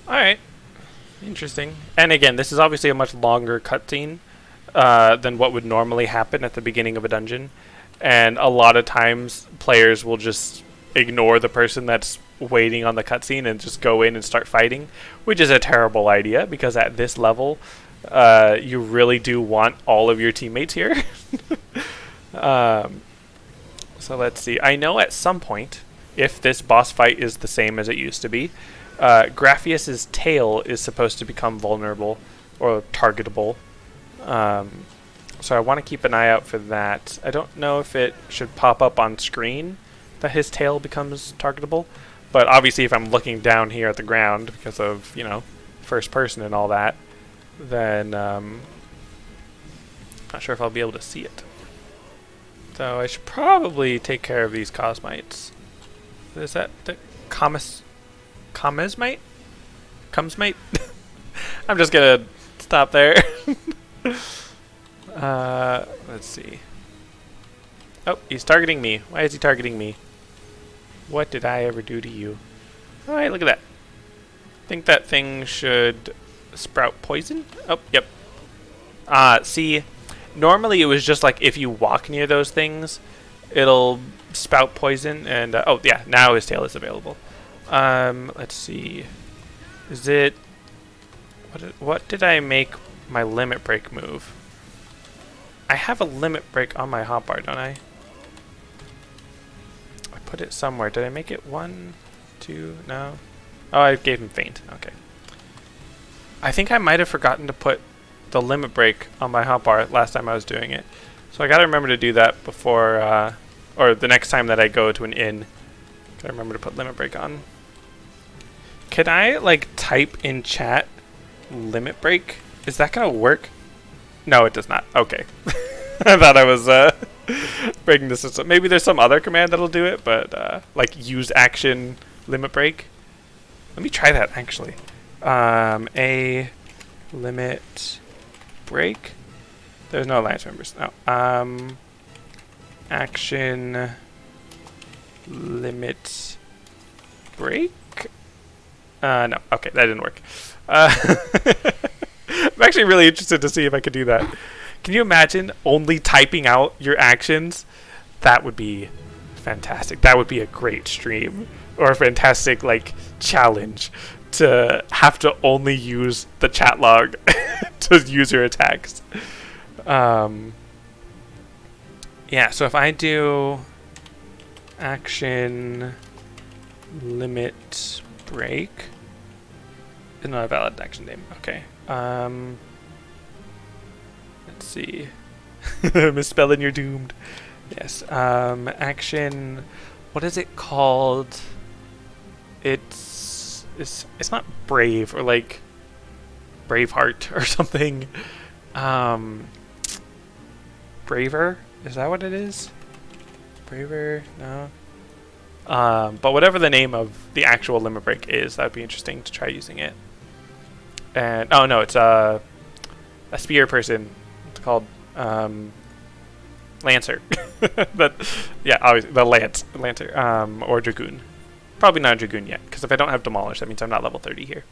Alright. Interesting. And again, this is obviously a much longer cutscene than what would normally happen at the beginning of a dungeon. And a lot of times, players will just ignore the person that's waiting on the cutscene and just go in and start fighting, which is a terrible idea because at this level, you really do want all of your teammates here. So let's see. I know at some point, if this boss fight is the same as it used to be, Graphius's tail is supposed to become vulnerable or targetable. So I want to keep an eye out for that. I don't know if it should pop up on screen that his tail becomes targetable, but obviously if I'm looking down here at the ground because of, you know, first person and all that, then not sure if I'll be able to see it. So I should probably take care of these cosmites. Is that the comesmite? Cumsmite? I'm just gonna stop there. Let's see. Oh, he's targeting me. Why is he targeting me? What did I ever do to you? Alright, look at that. Think that thing should sprout poison? Oh, yep. See, normally it was just like if you walk near those things, it'll spout poison, and oh yeah, now his tail is available. Let's see. Is it what did I make my limit break move? I have a limit break on my hotbar, don't I? I put it somewhere. Did I make it 1, 2? No. Oh, I gave him faint. Okay. I think I might have forgotten to put the limit break on my hotbar last time I was doing it. So I gotta remember to do that before, or the next time that I go to an inn. Gotta remember to put limit break on. Can I, like, type in chat limit break? Is that gonna work? No, it does not. Okay. I thought I was, breaking the system. Maybe there's some other command that'll do it, but, like, use action limit break. Let me try that, actually. A limit break. There's no alliance members. No. Action limit break? No. Okay, that didn't work. I'm actually really interested to see if I could do that. Can you imagine only typing out your actions? That would be fantastic. That would be a great stream. Or a fantastic, like, challenge to have to only use the chat log to use your attacks. Yeah, so if I do action limit break, it's not a valid action name. Okay. Let's see. Misspelling, you're doomed. Yes. Action. What is it called? It's not brave or like Braveheart or something. Braver? Is that what it is? Braver? No. But whatever the name of the actual limit break is, that would be interesting to try using it. And oh no, it's a spear person. It's called Lancer. But yeah, obviously the Lancer, or Dragoon. Probably not a Dragoon yet, because if I don't have Demolish, that means I'm not level 30 here.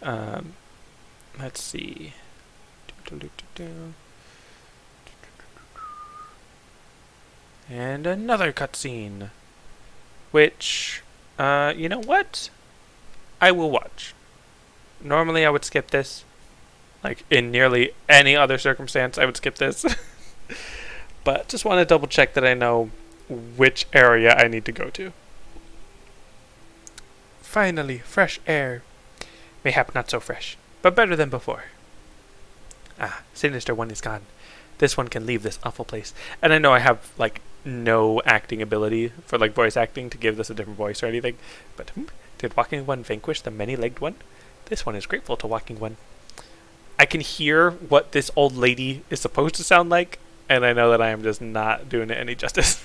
Let's see. And another cutscene, which, you know what? I will watch. Normally I would skip this. Like, in nearly any other circumstance, I would skip this. But just want to double check that I know which area I need to go to. Finally, fresh air. Mayhap not so fresh, but better than before. Ah, Sinister One is gone. This one can leave this awful place. And I know I have, like, no acting ability for, like, voice acting to give this a different voice or anything. But, did Walking One vanquish the many-legged one? This one is grateful to Walking One. I can hear what this old lady is supposed to sound like, and I know that I am just not doing it any justice.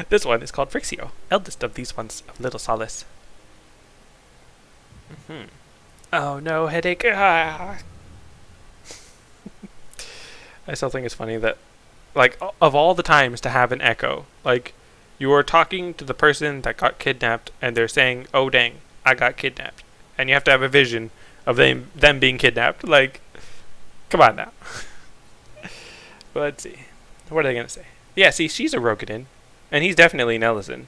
This one is called Frixio, eldest of these ones of little solace. Oh no, headache. Ah. I still think it's funny that, like, of all the times to have an echo, like, you are talking to the person that got kidnapped, and they're saying, oh dang, I got kidnapped. And you have to have a vision of them being kidnapped. Like, come on now. But let's see. What are they going to say? Yeah, see, she's a Rogadin. And he's definitely an Ellison.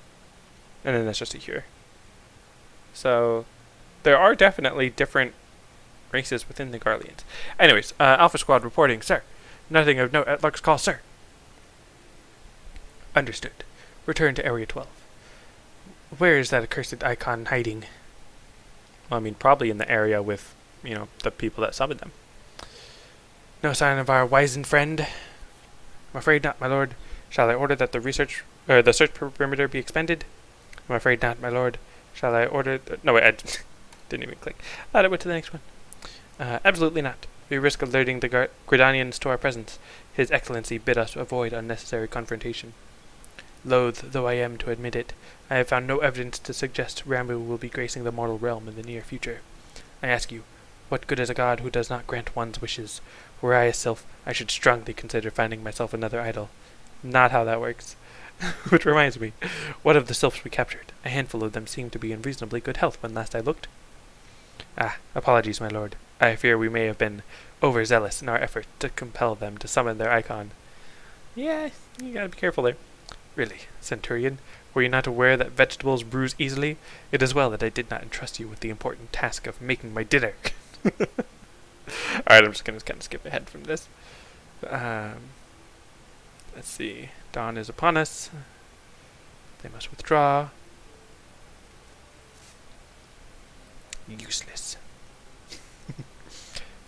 And then that's just a Cure. So, there are definitely different races within the Garleans. Anyways, Alpha Squad reporting, sir. Nothing of note at Lark's call, sir. Understood. Return to Area 12. Where is that accursed icon hiding? Well, I mean, probably in the area with, you know, the people that summoned them. No sign of our wizened friend? I'm afraid not, my lord. Shall I order that the search perimeter be expended? I'm afraid not, my lord. Shall I order... No, wait, I didn't even click. I'll wait to the next one. Absolutely not. We risk alerting the Gridanians to our presence. His Excellency bid us avoid unnecessary confrontation. Loath though I am to admit it, I have found no evidence to suggest Rambu will be gracing the mortal realm in the near future. I ask you, what good is a god who does not grant one's wishes? Were I a sylph, I should strongly consider finding myself another idol. Not how that works. Which reminds me, what of the sylphs we captured? A handful of them seemed to be in reasonably good health when last I looked. Ah, apologies, my lord. I fear we may have been overzealous in our effort to compel them to summon their icon. Yeah, you gotta be careful there. Really, Centurion, were you not aware that vegetables bruise easily? It is well that I did not entrust you with the important task of making my dinner. Alright, I'm just gonna kind of skip ahead from this. Let's see. Dawn is upon us. They must withdraw. Useless.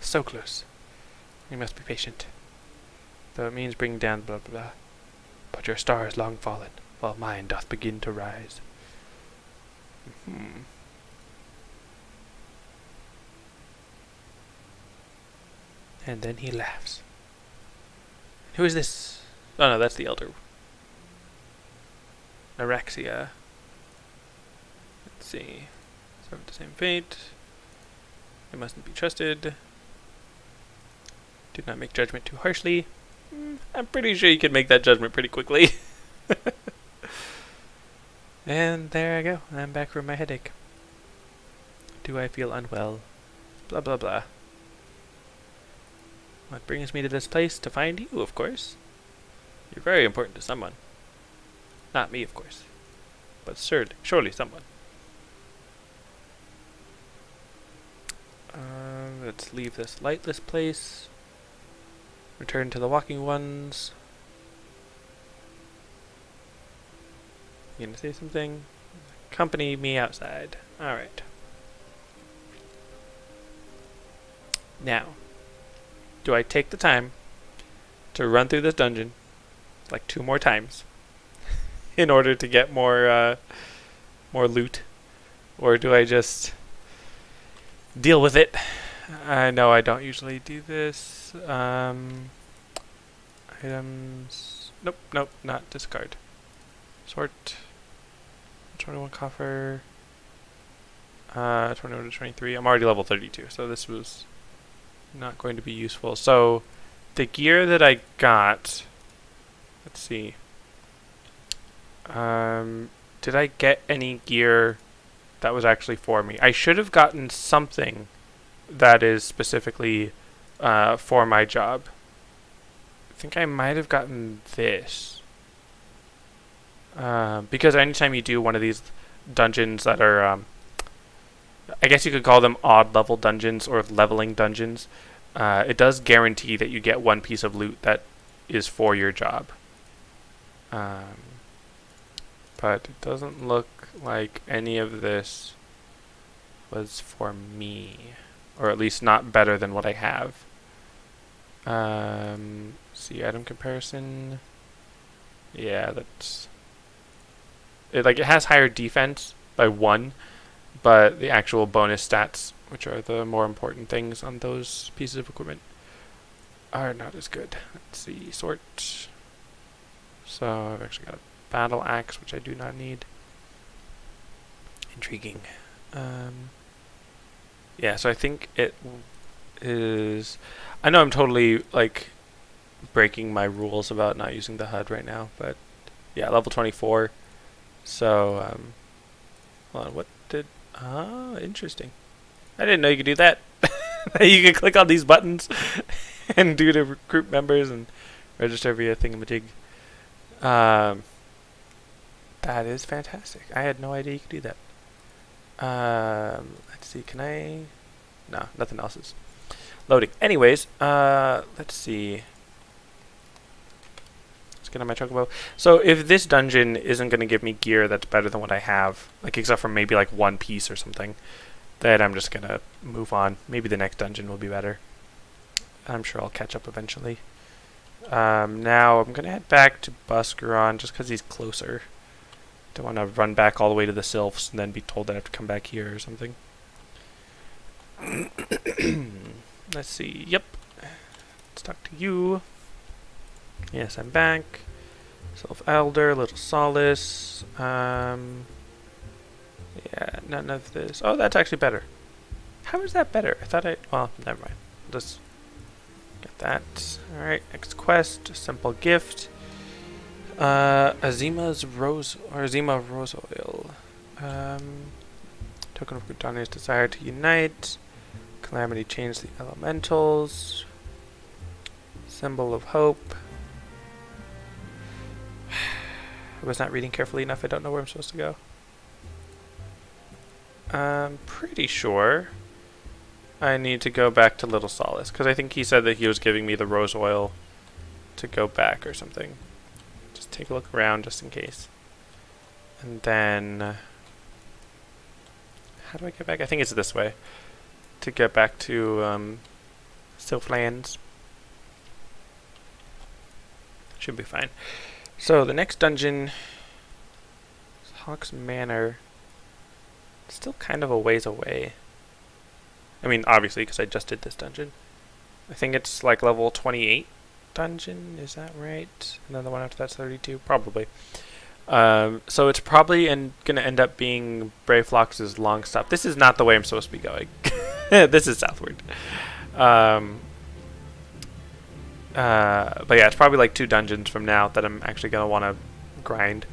So close. We must be patient. Though it means bringing down blah blah blah. But your star is long fallen, while mine doth begin to rise. And then he laughs. Who is this? Oh no, that's the elder. Aurexia. Let's see. Serve the same fate. They mustn't be trusted. Do not make judgment too harshly. I'm pretty sure you can make that judgment pretty quickly. And there I go. I'm back from my headache. Do I feel unwell? Blah blah blah. What brings me to this place? To find you, of course. You're very important to someone. Not me, of course. But surely someone. Let's leave this lightless place. Return to the walking ones. You gonna say something? Accompany me outside. Alright. Now, do I take the time to run through this dungeon like 2 more times in order to get more loot? Or do I just deal with it? I know I don't usually do this. Items. Nope, not discard. Sort. 21 coffer. 21 to 23. I'm already level 32, so this was not going to be useful. So, the gear that I got. Let's see. Did I get any gear that was actually for me? I should have gotten something that is specifically for my job. I think I might have gotten this. Because anytime you do one of these dungeons that are, I guess you could call them odd level dungeons or leveling dungeons, it does guarantee that you get one piece of loot that is for your job. But it doesn't look like any of this was for me. Or at least not better than what I have. See, item comparison. Yeah, that's... It has higher defense by 1, but the actual bonus stats, which are the more important things on those pieces of equipment, are not as good. Let's see, sort. So I've actually got a battle axe, which I do not need. Intriguing. Yeah, so I think it is... I know I'm totally, breaking my rules about not using the HUD right now, but yeah, level 24. So, hold on, what did... Ah, interesting. I didn't know you could do that. You can click on these buttons and do to recruit members and register via thingamajig. That is fantastic. I had no idea you could do that. Let's see, can I... No, nothing else is loading. Anyways, let's see. Let's get on my chocobo. So if this dungeon isn't going to give me gear that's better than what I have, except for maybe 1 piece or something, then I'm just going to move on. Maybe the next dungeon will be better. I'm sure I'll catch up eventually. Now I'm going to head back to Buscaron just because he's closer. Don't want to run back all the way to the Sylphs and then be told that I have to come back here or something. Let's see. Yep. Let's talk to you. Yes, I'm back. Sylph Elder, Little Solace. Yeah, none of this. Oh, that's actually better. How is that better? I thought well, never mind. Let's get that. Alright, next quest. Simple gift. Azima Rose Oil. Token of Gudani's desire to unite. Calamity change the elementals. Symbol of hope. I was not reading carefully enough. I don't know where I'm supposed to go. I'm pretty sure I need to go back to Little Solace, because I think he said that he was giving me the rose oil to go back or something. Just take a look around just in case. And then... how do I get back? I think it's this way. To get back to Sylphlands. Should be fine. So the next dungeon is Hawk's Manor. It's still kind of a ways away. I mean, obviously, because I just did this dungeon. I think it's like level 28 dungeon. Is that right? And then the one after that's 32? Probably. So it's probably going to end up being Brave Flox's long stop. This is not the way I'm supposed to be going. This is southward. But yeah, it's probably like 2 dungeons from now that I'm actually going to want to grind.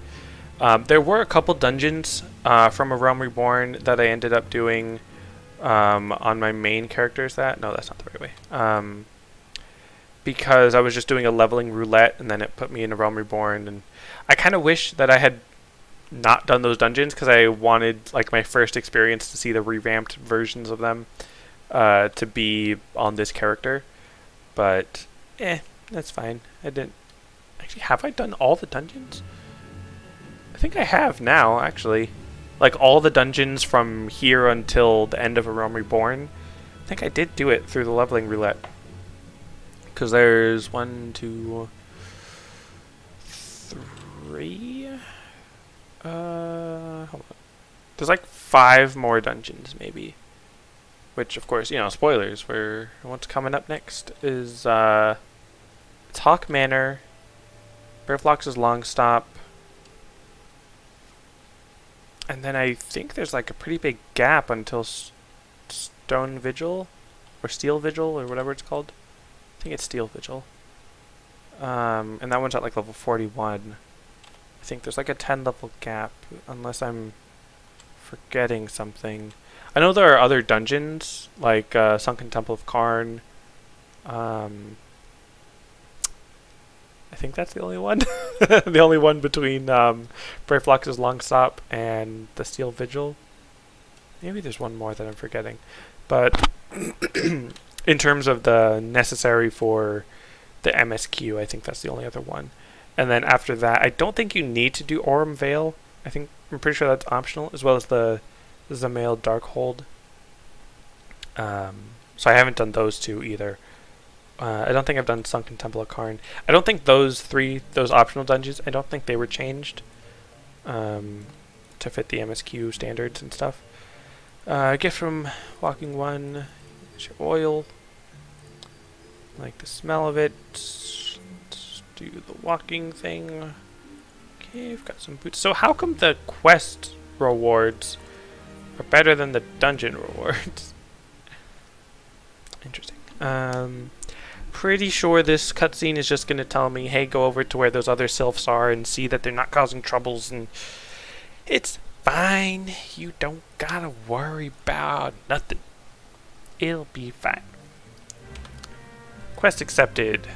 There were a couple dungeons from A Realm Reborn that I ended up doing on my main characters. No, that's not the right way. Because I was just doing a leveling roulette, and then it put me in A Realm Reborn, and I kind of wish that I had not done those dungeons, because I wanted like my first experience to see the revamped versions of them to be on this character. But that's fine. I didn't actually. Have I done all the dungeons? I think I have now, actually. Like all the dungeons from here until the end of A Realm Reborn. I think I did do it through the leveling roulette. Because there's 1, 2, 3. Hold on. There's like 5 more dungeons, maybe. Which, of course, spoilers for what's coming up next is it's Hawk Manor, Brave Flox's Long Stop, and then I think there's like a pretty big gap until Stone Vigil, or Steel Vigil, or whatever it's called. I think it's Steel Vigil. And that one's at like level 41. I think there's like a 10 level gap, unless I'm forgetting something. I know there are other dungeons, like Sunken Temple of Karn. I think that's the only one. The only one between Brave Flox's Long Stop and the Steel Vigil. Maybe there's one more that I'm forgetting. But in terms of the necessary for the MSQ, I think that's the only other one. And then after that, I don't think you need to do Aurum Vale. I'm pretty sure that's optional, as well as the Zamail Darkhold. So I haven't done those 2 either. I don't think I've done Sunken Temple of Karn. I don't think those optional dungeons, I don't think they were changed to fit the MSQ standards and stuff. Gift from Walking One. Here's your oil. I like the smell of it. Let's do the walking thing. Okay, we've got some boots. So how come the quest rewards are better than the dungeon rewards? Interesting. Pretty sure this cutscene is just going to tell me, hey, go over to where those other sylphs are and see that they're not causing troubles, and it's fine. You don't gotta worry about nothing. It'll be fine. Quest accepted.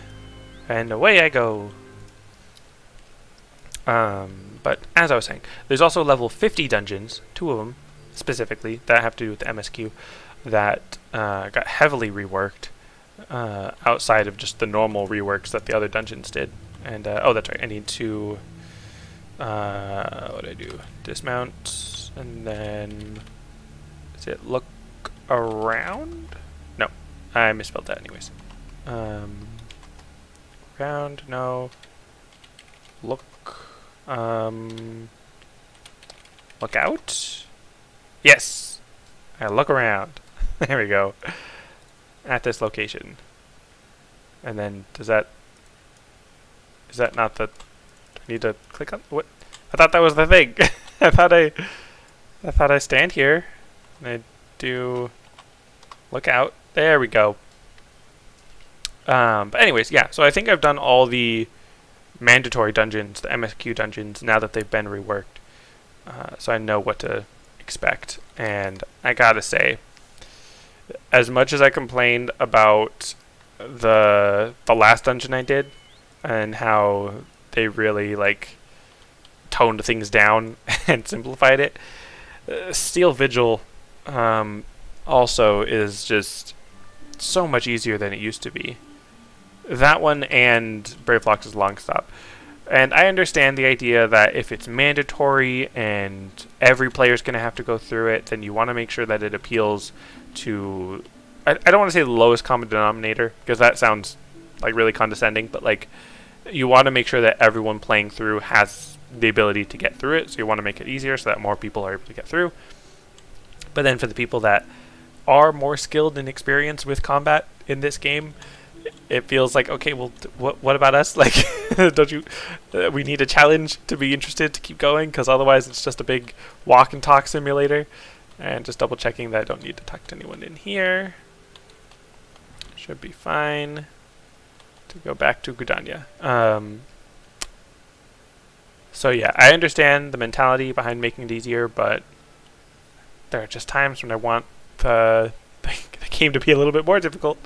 And away I go. But as I was saying, there's also level 50 dungeons, 2 of them specifically, that have to do with the MSQ, that got heavily reworked outside of just the normal reworks that the other dungeons did. And, oh, that's right, I need to, what do I do? Dismount, and then, is it look around? No, I misspelled that anyways. Around, no. Look, look out? Yes! I look around. There we go. At this location. And then, is that not the, do I need to click on, what? I thought that was the thing. I thought I stand here, and I do look out. There we go. But anyways, yeah, so I think I've done all the mandatory dungeons, the MSQ dungeons, now that they've been reworked. So I know what to expect. And I gotta say, as much as I complained about the last dungeon I did and how they really like toned things down and simplified it, Steel Vigil also is just so much easier than it used to be. That one and Brave Flox's Long Stop. And I understand the idea that if it's mandatory and every player's going to have to go through it, then you want to make sure that it appeals to... I don't want to say the lowest common denominator, because that sounds like really condescending, but like you want to make sure that everyone playing through has the ability to get through it, so you want to make it easier so that more people are able to get through. But then for the people that are more skilled and experienced with combat in this game, it feels like, okay, well, what about us? Like, don't you? We need a challenge to be interested to keep going, because otherwise it's just a big walk and talk simulator. And just double checking that I don't need to talk to anyone in here. Should be fine to go back to Gridania. So yeah, I understand the mentality behind making it easier, but there are just times when I want the game to be a little bit more difficult.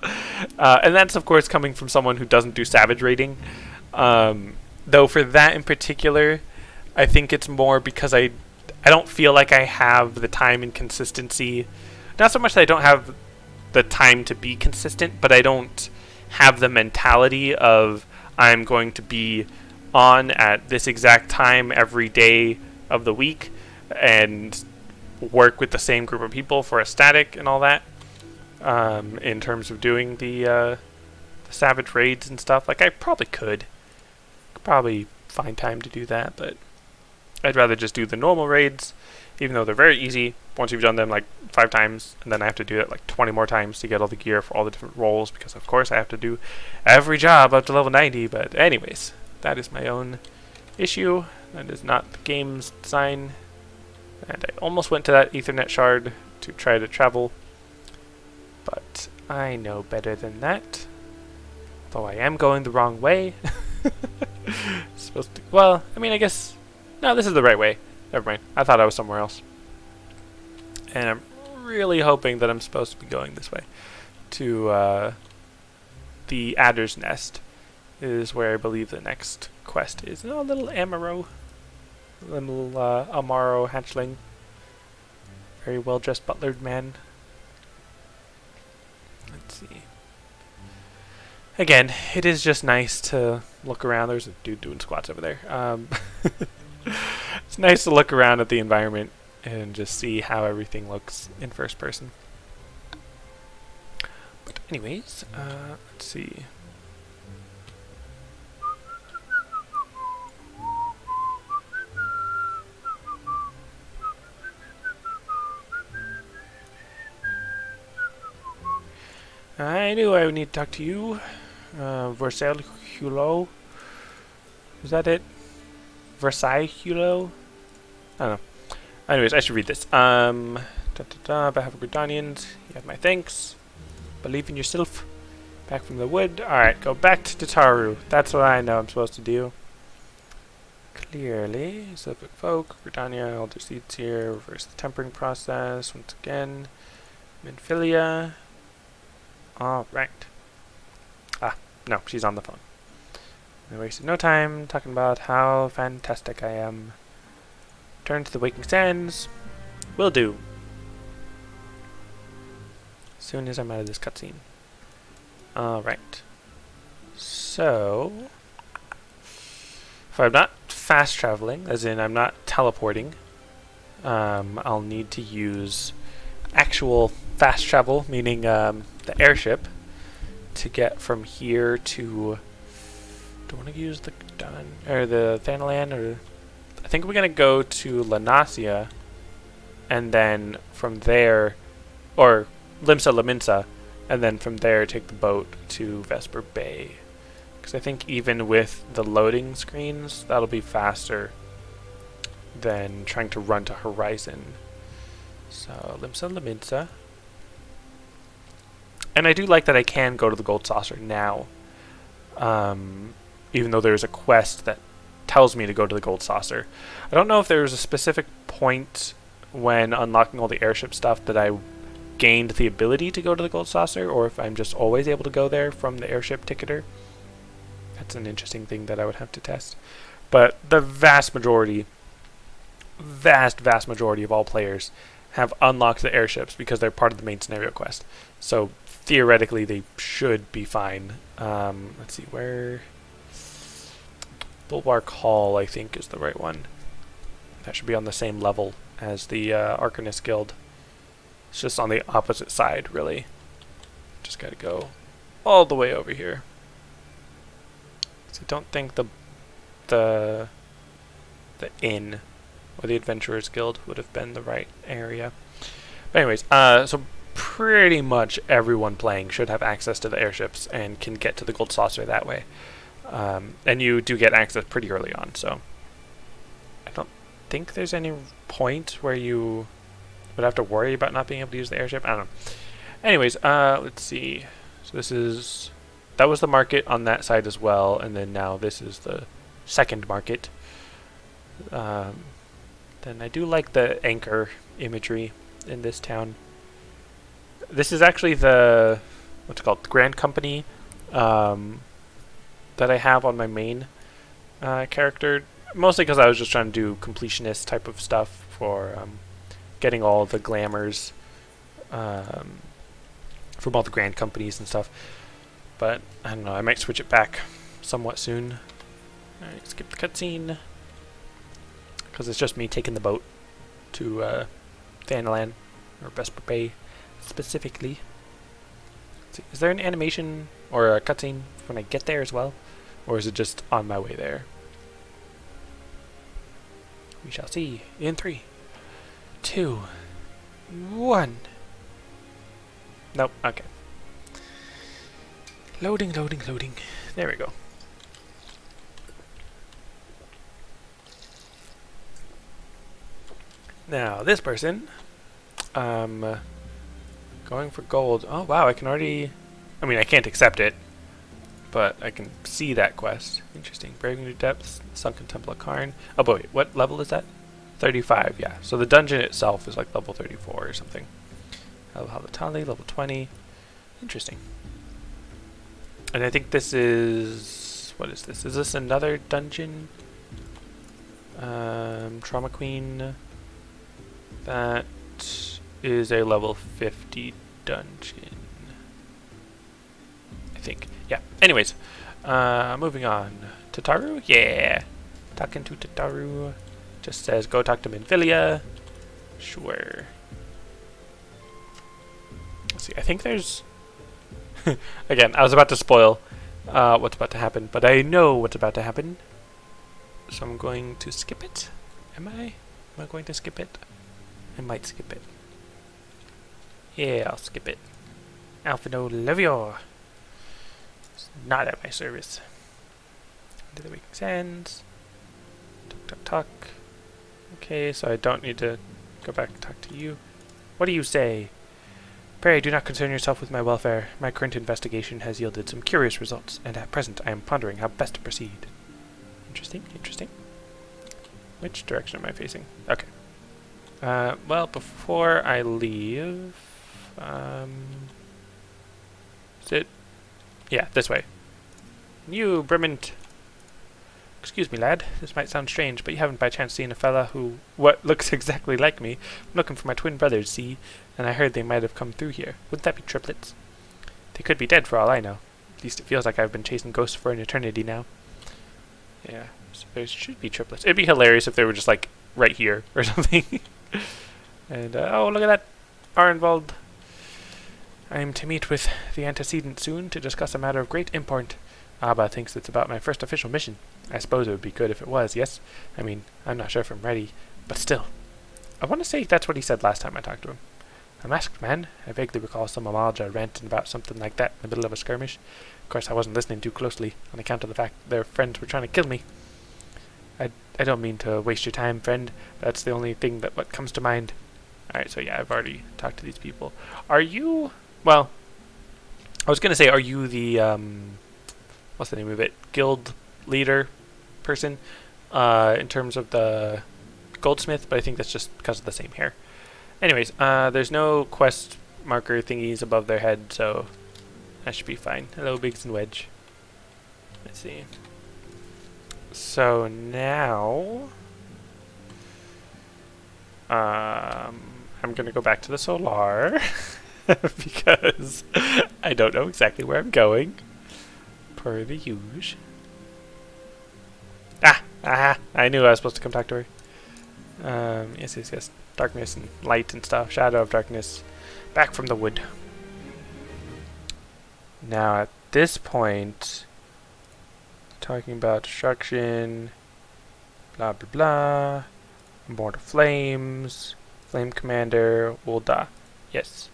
And that's, of course, coming from someone who doesn't do Savage raiding. Though for that in particular, I think it's more because I don't feel like I have the time and consistency. Not so much that I don't have the time to be consistent, but I don't have the mentality of I'm going to be on at this exact time every day of the week and work with the same group of people for a static and all that. In terms of doing the Savage raids and stuff, like I probably could probably find time to do that, but I'd rather just do the normal raids, even though they're very easy once you've done them like 5 times, and then I have to do it like 20 more times to get all the gear for all the different roles, because of course I have to do every job up to level 90. But anyways, that is my own issue. That is not the game's design. And I almost went to that Ethernet shard to try to travel, but I know better than that. Though I am going the wrong way. Supposed to, well, I mean, I guess, no, this is the right way. Never mind. I thought I was somewhere else. And I'm really hoping that I'm supposed to be going this way. To the Adder's Nest is where I believe the next quest is. Oh, a little Amaro. Little Amaro hatchling. Very well-dressed butlered man. Let's see. Again, it is just nice to look around. There's a dude doing squats over there. It's nice to look around at the environment and just see how everything looks in first person. But anyways, let's see. I knew I would need to talk to you. Versailles Hulot. Is that it? Versailles Hulot? I don't know. Anyways, I should read this. On behalf of Gridanians, you have my thanks. Believe in yourself. Back from the wood. Alright, go back to Tataru. That's what I know I'm supposed to do. Clearly. Sylphic folk, Gridania, Elder Seeds here. Reverse the tempering process once again. Minfilia. Alright. Ah, no, she's on the phone. I wasted no time talking about how fantastic I am. Return to the Waking Sands. Will do. As soon as I'm out of this cutscene. Alright. So, if I'm not fast traveling, as in I'm not teleporting, I'll need to use actual fast travel, meaning the airship, to get from here to... Do I want to use the Thanalan, or I think we're gonna go to Lanasia, and then from there, or Limsa Laminsa, and then from there take the boat to Vesper Bay, because I think even with the loading screens, that'll be faster than trying to run to Horizon. So Limsa Laminsa, and I do like that I can go to the Gold Saucer now. even though there's a quest that tells me to go to the gold saucer. I don't know if there was a specific point when unlocking all the airship stuff that I gained the ability to go to the gold saucer, or if I'm just always able to go there from the airship ticketer. That's an interesting thing that I would have to test. But the vast majority of all players have unlocked the airships because they're part of the main scenario quest. So theoretically, they should be fine. Let's see, where... Bulwark Hall, I think, is the right one. That should be on the same level as the Arcanist Guild. It's just on the opposite side, really. Just gotta go all the way over here. So I don't think the inn or the Adventurers Guild would have been the right area. But anyways, so pretty much everyone playing should have access to the airships and can get to the gold saucer that way. And you do get access pretty early on, so I don't think there's any point where you would have to worry about not being able to use the airship. I don't know. Anyways, let's see. So that was the market on that side as well, and then now this is the second market. Then I do like the anchor imagery in this town. This is actually the, what's it called, the Grand Company that I have on my main character, mostly because I was just trying to do completionist type of stuff for getting all the glamours from all the grand companies and stuff. But I don't know, I might switch it back somewhat soon. Alright, skip the cutscene, because it's just me taking the boat to Thanalan, or Vesper Bay specifically. Let's see, is there an animation or a cutscene when I get there as well? Or is it just on my way there? We shall see in 3, 2, 1. Nope, okay. Loading, loading, loading. There we go. Now, this person, going for gold. Oh, wow, I can already... I mean, I can't accept it, but I can see that quest. Interesting. Braving New Depths, Sunken Temple of Karn. Oh, but wait, what level is that? 35, yeah. So the dungeon itself is like level 34 or something. Halatali, level 20. Interesting. And I think this is... What is this? Is this another dungeon? Trauma Queen. That is a level 50 dungeon. I think. Yeah. Anyways, moving on. Tataru? Yeah. Talking to Tataru. Just says, go talk to Minfilia. Sure. Let's see. I think there's... Again, I was about to spoil what's about to happen, but I know what's about to happen. So I'm going to skip it. Am I? Am I going to skip it? I might skip it. Yeah, I'll skip it. Alphino Levior. It's not at my service. Into the week's ends. Talk, talk, talk. Okay, so I don't need to go back and talk to you. What do you say? Pray, do not concern yourself with my welfare. My current investigation has yielded some curious results, and at present I am pondering how best to proceed. Interesting, interesting. Which direction am I facing? Okay. Well, before I leave... is it... Yeah, this way. You, Brement... Excuse me, lad. This might sound strange, but you haven't by chance seen a fella who... What looks exactly like me. I'm looking for my twin brothers, see? And I heard they might have come through here. Wouldn't that be triplets? They could be dead for all I know. At least it feels like I've been chasing ghosts for an eternity now. Yeah, so there should be triplets. It'd be hilarious if they were just, like, right here or something. And, oh, look at that. Arnvald. I am to meet with the antecedent soon to discuss a matter of great import. Abba thinks it's about my first official mission. I suppose it would be good if it was, yes? I mean, I'm not sure if I'm ready, but still. I want to say that's what he said last time I talked to him. A masked man? I vaguely recall some Amalja ranting about something like that in the middle of a skirmish. Of course, I wasn't listening too closely, on account of the fact that their friends were trying to kill me. I don't mean to waste your time, friend. That's the only thing that what comes to mind. Alright, so yeah, I've already talked to these people. Are you... Well, I was going to say, are you the, what's the name of it? Guild leader person in terms of the goldsmith, but I think that's just because of the same hair. Anyways, there's no quest marker thingies above their head, so that should be fine. Hello, Biggs and Wedge. Let's see. So now, I'm gonna go back to the solar because I don't know exactly where I'm going. Per the huge. I knew I was supposed to come talk to her. Yes. Darkness and light and stuff. Shadow of darkness. Back from the wood. Now at this point, talking about destruction, blah blah blah, mortal flames, flame commander, Ulda. Yes,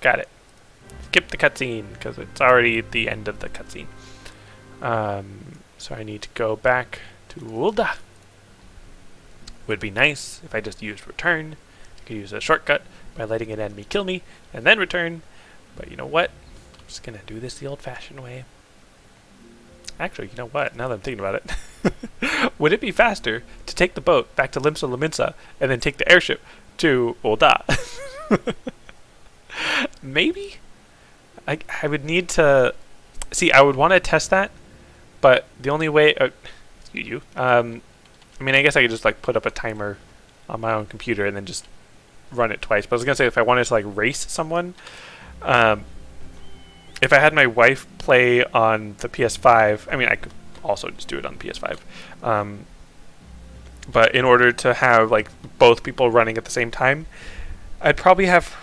got it. Skip the cutscene because it's already at the end of the cutscene. So I need to go back to Ulda. Would be nice if I just used return. I could use a shortcut by letting an enemy kill me and then return. But you know what? I'm just gonna do this the old-fashioned way. Actually, you know what? Now that I'm thinking about it, would it be faster to take the boat back to Limsa Lominsa and then take the airship to Ulda? Maybe? I would need to... See, I would want to test that, but the only way... I mean, I guess I could just like put up a timer on my own computer and then just run it twice. But I was gonna say, if I wanted to like race someone, if I had my wife play on the PS5, I mean, I could also just do it on the PS5. But in order to have like both people running at the same time, I'd probably have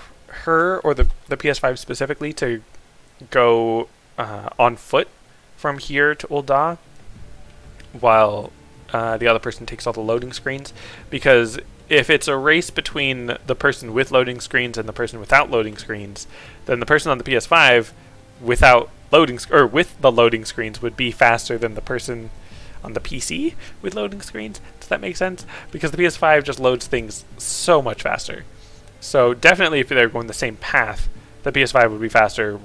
her or the PS5 specifically to go on foot from here to Ulda, while the other person takes all the loading screens, because if it's a race between the person with loading screens and the person without loading screens, then the person on the PS5 without loading with the loading screens would be faster than the person on the PC with loading screens. Does that make sense? Because the PS5 just loads things so much faster. So definitely if they're going the same path, the PS5 would be faster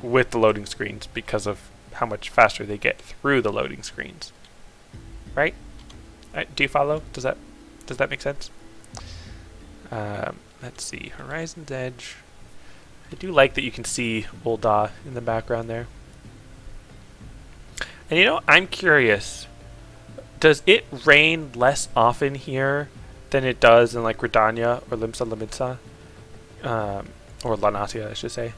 with the loading screens because of how much faster they get through the loading screens. Right? Do you follow? Does that make sense? Let's see. Horizon's Edge. I do like that you can see Ulda in the background there. And you know, I'm curious. Does it rain less often here than it does in like Gridania or Limsa Lominsa? Or Lanasia, I should say.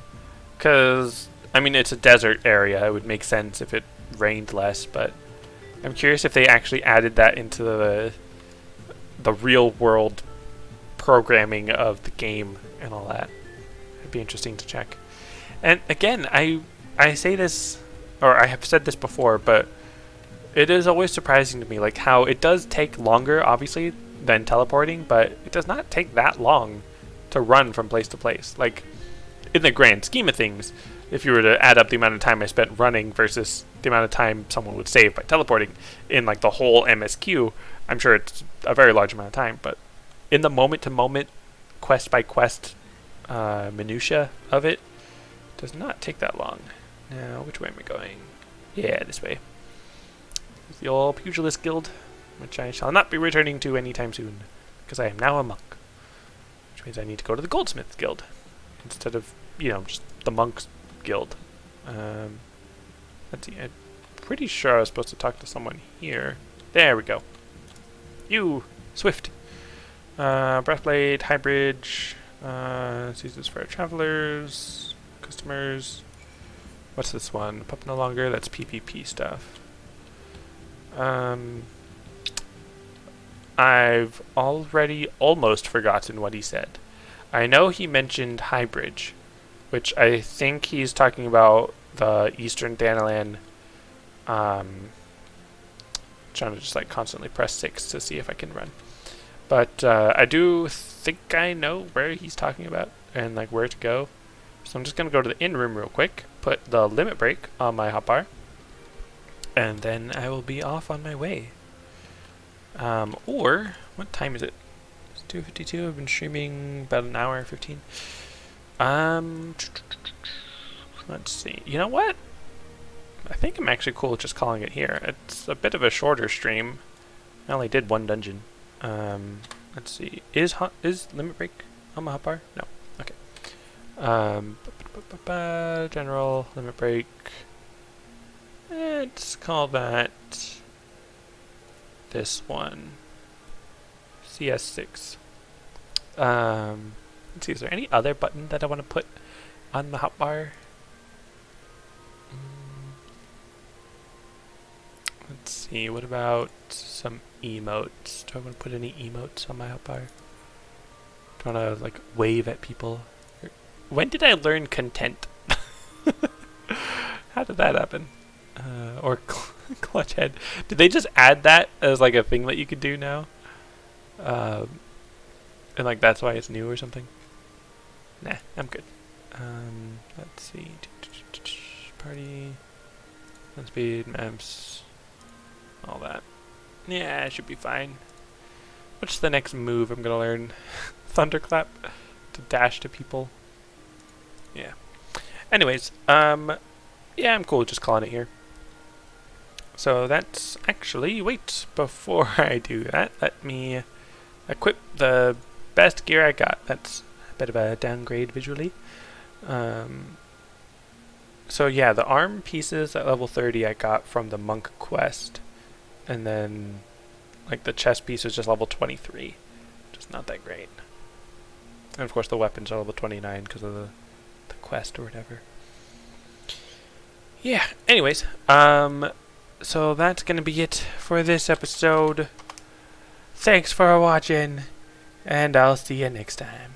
Because, I mean, it's a desert area. It would make sense if it rained less, but I'm curious if they actually added that into the real world programming of the game and all that. It'd be interesting to check. And again, I say this, or I have said this before, but it is always surprising to me, like how it does take longer, obviously, than teleporting, but it does not take that long to run from place to place. Like, in the grand scheme of things, if you were to add up the amount of time I spent running versus the amount of time someone would save by teleporting in like the whole MSQ, I'm sure it's a very large amount of time. But in the moment-to-moment, quest-by-quest minutia of it, does not take that long. Now, which way am I going? Yeah, this way. It's the old Pugilist Guild, which I shall not be returning to anytime soon, because I am now a monk. Which means I need to go to the Goldsmith Guild, instead of, just the Monks Guild. Let's see, I'm pretty sure I was supposed to talk to someone here. There we go. You, Swift. Breathblade, High Bridge. Let's use this for our travelers, customers. What's this one? Pup no longer. That's PvP stuff. I've already almost forgotten what he said. I know he mentioned High Bridge, which I think he's talking about the Eastern Thanalan. Trying to just like constantly press 6 to see if I can run. But I do think I know where he's talking about and like where to go. So I'm just going to go to the inn room real quick, put the limit break on my hotbar, and then I will be off on my way. Or, what time is it? It's 2:52. I've been streaming about an hour 15. Let's see. You know what? I think I'm actually cool with just calling it here. It's a bit of a shorter stream. I only did one dungeon. Let's see. Is Limit Break on my hotbar? No. Okay. General Limit Break. Let's call that this one. CS6. Let's see. Is there any other button that I want to put on the hotbar? Let's see, what about some emotes? Do I want to put any emotes on my hotbar? Do I want to, like, wave at people? When did I learn content? How did that happen? Or clutch head. Did they just add that as, like, a thing that you could do now? And, like, that's why it's new or something? Nah, I'm good. Let's see. Party. Speed, maps. All that. Yeah, it should be fine. What's the next move I'm gonna learn? Thunderclap? To dash to people? Yeah. Anyways, yeah, I'm cool just calling it here. So that's actually, wait, before I do that, let me equip the best gear I got. That's a bit of a downgrade visually. So yeah, the arm pieces at level 30 I got from the monk quest. And then, like, the chest piece is just level 23. Just not that great. And of course the weapons are level 29 because of the quest or whatever. Yeah, anyways, so that's gonna be it for this episode. Thanks for watching, and I'll see you next time.